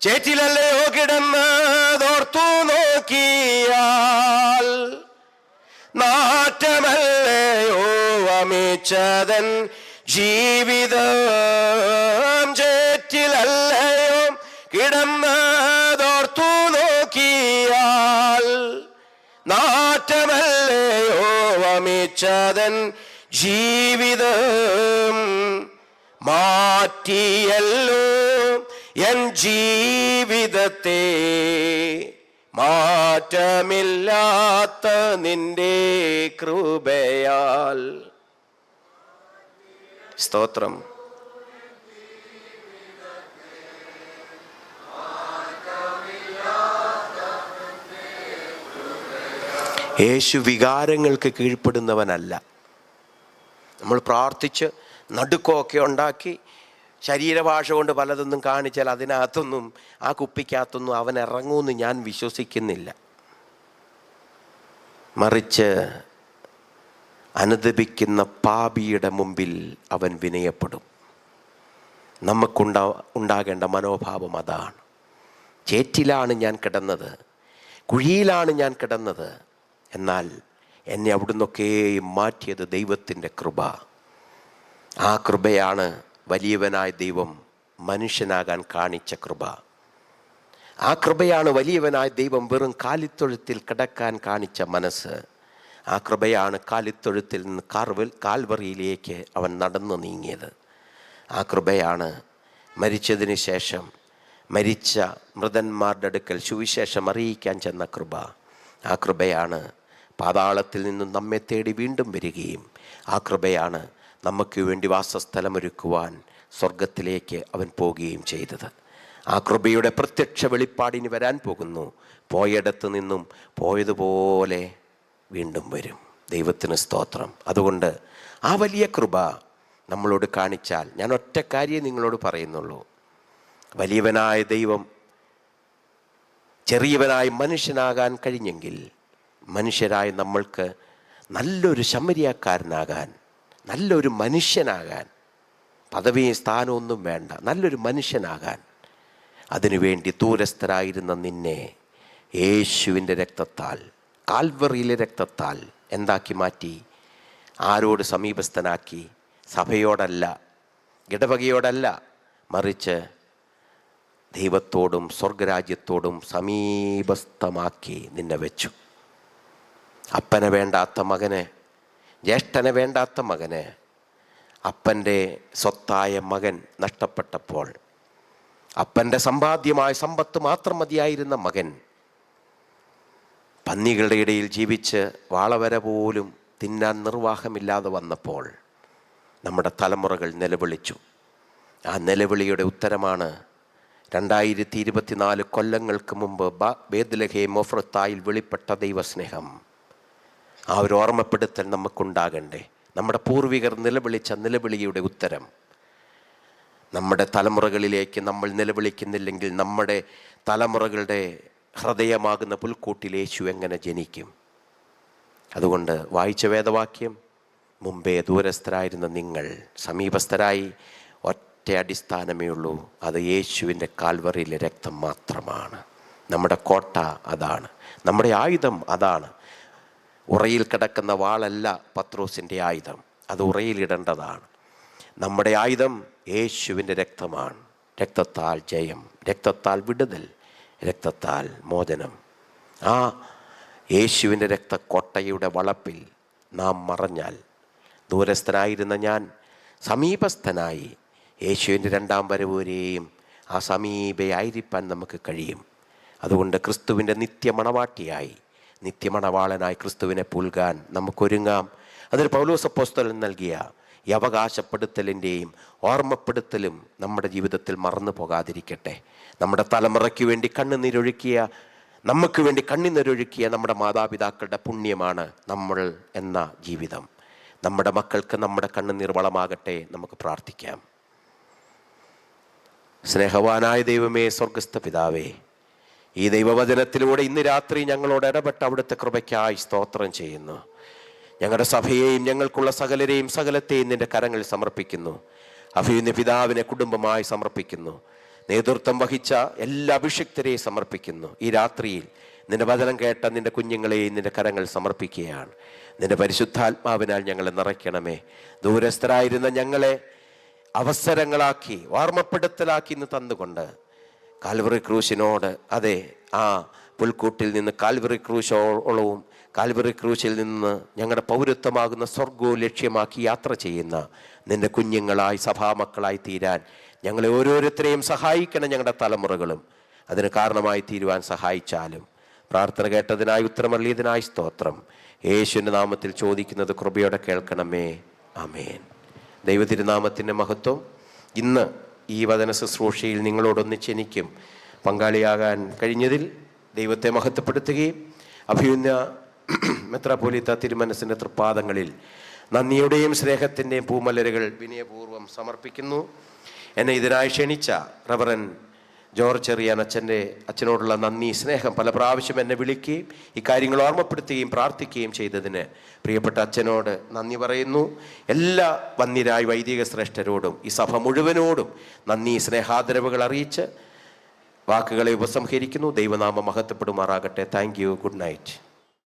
Speaker 1: ചേറ്റിലല്ലയോ കിടന്നതോർത്തു നോക്കിയാൽ നാറ്റമല്ലയോ അമിച്ചതൻ ജീവിതം. ചേറ്റിലല്ലയോ കിടന്നതോർത്തു നോക്കിയാൽ നാറ്റമല്ലയോ അമിച്ചതൻ ജീവിതം. മാറ്റിയല്ലോ എൻ ജീവിതത്തെ മാറ്റമില്ലാത്ത നിന്റെ കൃപയാൽ. സ്തോത്രം. യേശു വികാരങ്ങൾക്ക് കീഴ്പ്പെടുന്നവനല്ല. നമ്മൾ പ്രാർത്ഥിച്ച് നടുക്കമൊക്കെ ഉണ്ടാക്കി ശരീരഭാഷ കൊണ്ട് പലതൊന്നും കാണിച്ചാൽ അതിനകത്തൊന്നും, ആ കുപ്പിക്കകത്തൊന്നും അവൻ ഇറങ്ങുമെന്ന് ഞാൻ വിശ്വസിക്കുന്നില്ല. മറിച്ച് അനുദപിക്കുന്ന പാപിയുടെ മുമ്പിൽ അവൻ വിനയപ്പെടും. നമുക്കുണ്ടാകേണ്ട മനോഭാവം അതാണ്. ചേറ്റിലാണ് ഞാൻ കിടന്നത്, കുഴിയിലാണ് ഞാൻ കിടന്നത്, എന്നാൽ എന്നെ അവിടുന്നൊക്കെയും മാറ്റിയത് ദൈവത്തിൻ്റെ കൃപ. ആ കൃപയാണ് വലിയവനായ ദൈവം മനുഷ്യനാകാൻ കാണിച്ച കൃപ. ആ കൃപയാണ് വലിയവനായ ദൈവം വെറും കാലിത്തൊഴുത്തിൽ കിടക്കാൻ കാണിച്ച മനസ്സ്. ആ കൃപയാണ് കാലിത്തൊഴുത്തിൽ നിന്ന് കാൽവറിയിലേക്ക് അവൻ നടന്നു നീങ്ങിയത്. ആ കൃപയാണ് മരിച്ചതിന് ശേഷം മരിച്ച മൃതന്മാരുടെ അടുക്കൽ സുവിശേഷം അറിയിക്കാൻ ചെന്ന കൃപ. ആ കൃപയാണ് പാതാളത്തിൽ നിന്നും നമ്മെ തേടി വീണ്ടും വരികയും ആ കൃപയാണ് നമുക്ക് വേണ്ടി വാസസ്ഥലമൊരുക്കുവാൻ സ്വർഗത്തിലേക്ക് അവൻ പോവുകയും ചെയ്തത്. ആ കൃപയുടെ പ്രത്യക്ഷ വെളിപ്പാടിന് വരാൻ പോകുന്നു. പോയിടത്ത് നിന്നും പോയതുപോലെ വീണ്ടും വരും. ദൈവത്തിന് സ്തോത്രം. അതുകൊണ്ട് ആ വലിയ കൃപ നമ്മളോട് കാണിച്ചാൽ, ഞാൻ ഒറ്റ കാര്യം നിങ്ങളോട് പറയുന്നുള്ളൂ, വലിയവനായ ദൈവം ചെറിയവനായ മനുഷ്യനാകാൻ കഴിഞ്ഞെങ്കിൽ മനുഷ്യരായ നമ്മൾക്ക് നല്ലൊരു ശമരിയാക്കാരനാകാൻ, നല്ലൊരു മനുഷ്യനാകാൻ, പദവിയും സ്ഥാനമൊന്നും വേണ്ട, നല്ലൊരു മനുഷ്യനാകാൻ, അതിനുവേണ്ടി ദൂരസ്ഥരായിരുന്ന നിന്നെ യേശുവിൻ്റെ രക്തത്താൽ, കാൽവറിയിലെ രക്തത്താൽ എന്താക്കി മാറ്റി? ആരോട് സമീപസ്ഥനാക്കി? സഭയോടല്ല, ഇടവകയോടല്ല, മറിച്ച് ദൈവത്തോടും സ്വർഗരാജ്യത്തോടും സമീപസ്ഥമാക്കി നിന്നെ വെച്ചു. അപ്പനെ വേണ്ടാത്ത മകന്, ജ്യേഷ്ഠനെ വേണ്ടാത്ത മകന്, അപ്പൻ്റെ സ്വത്തായ മകൻ നഷ്ടപ്പെട്ടപ്പോൾ, അപ്പൻ്റെ സമ്പാദ്യമായ സമ്പത്ത് മാത്രം മതിയായിരുന്ന മകൻ പന്നികളുടെ ഇടയിൽ ജീവിച്ച് വാളവര പോലും തിന്നാൻ നിർവാഹമില്ലാതെ വന്നപ്പോൾ നമ്മുടെ തലമുറകൾ നിലവിളിച്ചു. ആ നിലവിളിയുടെ ഉത്തരമാണ് 2024 കൊല്ലങ്ങൾക്ക് മുമ്പ് ബേത്ലഹേം എഫ്രത്തായിൽ വെളിപ്പെട്ട ദൈവസ്നേഹം. ആ ഒരു ഓർമ്മപ്പെടുത്തൽ നമുക്കുണ്ടാകണ്ടേ? നമ്മുടെ പൂർവികർ നിലവിളിച്ച നിലവിളിയുടെ ഉത്തരം നമ്മുടെ തലമുറകളിലേക്ക് നമ്മൾ നിലവിളിക്കുന്നില്ലെങ്കിൽ നമ്മുടെ തലമുറകളുടെ ഹൃദയമാകുന്ന പുൽക്കൂട്ടിൽ യേശു എങ്ങനെ ജനിക്കും? അതുകൊണ്ട് വായിച്ച വേദവാക്യം, മുമ്പേ ദൂരസ്ഥരായിരുന്ന നിങ്ങൾ സമീപസ്ഥരായി, ഒറ്റ അടിസ്ഥാനമേ ഉള്ളൂ, അത് യേശുവിൻ്റെ കാൽവറിയിലെ രക്തം മാത്രമാണ്. നമ്മുടെ കോട്ട അതാണ്, നമ്മുടെ ആയുധം അതാണ്. ഉറയിൽ കിടക്കുന്ന വാളല്ല പത്രോസിൻ്റെ ആയുധം, അത് ഉറയിലിടേണ്ടതാണ്. നമ്മുടെ ആയുധം യേശുവിൻ്റെ രക്തമാണ്. രക്തത്താൽ ജയം, രക്തത്താൽ വിടുതൽ, രക്തത്താൽ മോചനം. ആ യേശുവിൻ്റെ രക്തക്കൊട്ടയുടെ വളപ്പിൽ നാം മറഞ്ഞാൽ, ദൂരസ്ഥനായിരുന്ന ഞാൻ സമീപസ്ഥനായി യേശുവിൻ്റെ രണ്ടാം വരവുവരെയും ആ സമീപയായിരിക്കാൻ നമുക്ക് കഴിയും. അതുകൊണ്ട് ക്രിസ്തുവിൻ്റെ നിത്യമണവാട്ടിയായി, നിത്യമണവാളനായി ക്രിസ്തുവിനെ പുൽകാൻ നമുക്കൊരുങ്ങാം. അതിൽ പൗലോസ് അപ്പോസ്തലൻ നൽകിയ ഈ അവകാശപ്പെടുത്തലിൻ്റെയും ഓർമ്മപ്പെടുത്തലും നമ്മുടെ ജീവിതത്തിൽ മറന്നു പോകാതിരിക്കട്ടെ. നമ്മുടെ തലമുറയ്ക്ക് വേണ്ടി കണ്ണുനീരൊഴുക്കിയ, നമുക്ക് വേണ്ടി കണ്ണുനീരൊഴുക്കിയ നമ്മുടെ മാതാപിതാക്കളുടെ പുണ്യമാണ് നമ്മൾ എന്ന ജീവിതം. നമ്മുടെ മക്കൾക്ക് നമ്മുടെ കണ്ണുനീർ വളമാകട്ടെ. നമുക്ക് പ്രാർത്ഥിക്കാം. സ്നേഹവാനായ ദൈവമേ, സ്വർഗസ്ഥ പിതാവേ, ഈ ദൈവവചനത്തിലൂടെ ഇന്ന് രാത്രി ഞങ്ങളോട് ഇടപെട്ട അവിടുത്തെ കൃപയ്ക്കായി സ്തോത്രം ചെയ്യുന്നു. ഞങ്ങളുടെ സഭയെയും ഞങ്ങൾക്കുള്ള സകലരെയും സകലത്തെയും നിന്റെ കരങ്ങളിൽ സമർപ്പിക്കുന്നു. അഭിയുന്ന പിതാവിനെ കുടുംബമായി സമർപ്പിക്കുന്നു. നേതൃത്വം വഹിച്ച എല്ലാ അഭിഷിക്തരെയും സമർപ്പിക്കുന്നു. ഈ രാത്രിയിൽ നിന്റെ വചനം കേട്ട നിന്റെ കുഞ്ഞുങ്ങളെയും നിന്റെ കരങ്ങൾ സമർപ്പിക്കുകയാണ്. നിന്റെ പരിശുദ്ധാത്മാവിനാൽ ഞങ്ങളെ നിറയ്ക്കണമേ. ദൂരസ്ഥരായിരുന്ന ഞങ്ങളെ അവസരങ്ങളാക്കി, ഓർമ്മപ്പെടുത്തലാക്കി ഇന്ന് തന്നുകൊണ്ട് കാൽവറി ക്രൂശിനോട്, അതെ, ആ പുൽക്കൂട്ടിൽ നിന്ന് കാൽവറി ക്രൂശോളവും കാൽവറി ക്രൂശിൽ നിന്ന് ഞങ്ങളുടെ പൗരത്വമാകുന്ന സ്വർഗവും ലക്ഷ്യമാക്കി യാത്ര ചെയ്യുന്ന നിന്റെ കുഞ്ഞുങ്ങളായി സഭാമക്കളായി തീരാൻ ഞങ്ങളെ ഓരോരുത്തരെയും സഹായിക്കണം. ഞങ്ങളുടെ തലമുറകളും അതിന് കാരണമായി തീരുവാൻ സഹായിച്ചാലും. പ്രാർത്ഥന കേട്ടതിനായി, ഉത്തരമറിയതിനായി സ്തോത്രം. യേശുവിൻ്റെ നാമത്തിൽ ചോദിക്കുന്നത് കൃപയോടെ കേൾക്കണമേ. ആമേൻ. ദൈവതിരുനാമത്തിൻ്റെ മഹത്വം. ഇന്ന് ഈ വചന ശുശ്രൂഷയിൽ നിങ്ങളോടൊന്നിച്ച് എനിക്കും പങ്കാളിയാകാൻ കഴിഞ്ഞതിൽ ദൈവത്തെ മഹത്വപ്പെടുത്തുകയും അഭിയുന്ന മെത്രാപ്പോലീത്ത തിരുമനസിൻ്റെ തൃപ്പാദങ്ങളിൽ നന്ദിയുടെയും സ്നേഹത്തിൻ്റെയും പൂമലരുകൾ വിനയപൂർവ്വം സമർപ്പിക്കുന്നു. എന്നെ ഇതിനായി ക്ഷണിച്ച റവറൻ ജോർജ് ചെറിയാൻ അച്ഛനോടുള്ള നന്ദി, സ്നേഹം പല പ്രാവശ്യം എന്നെ വിളിക്കുകയും ഈ കാര്യങ്ങൾ ഓർമ്മപ്പെടുത്തുകയും പ്രാർത്ഥിക്കുകയും ചെയ്തതിന് പ്രിയപ്പെട്ട അച്ഛനോട് നന്ദി പറയുന്നു. എല്ലാ വന്യരായ വൈദിക ശ്രേഷ്ഠരോടും ഈ സഭ മുഴുവനോടും നന്ദി, സ്നേഹാദരവുകൾ അറിയിച്ച് വാക്കുകളെ ഉപസംഹരിക്കുന്നു. ദൈവനാമം മഹത്വപ്പെടുമാറാകട്ടെ. Thank you. Good night.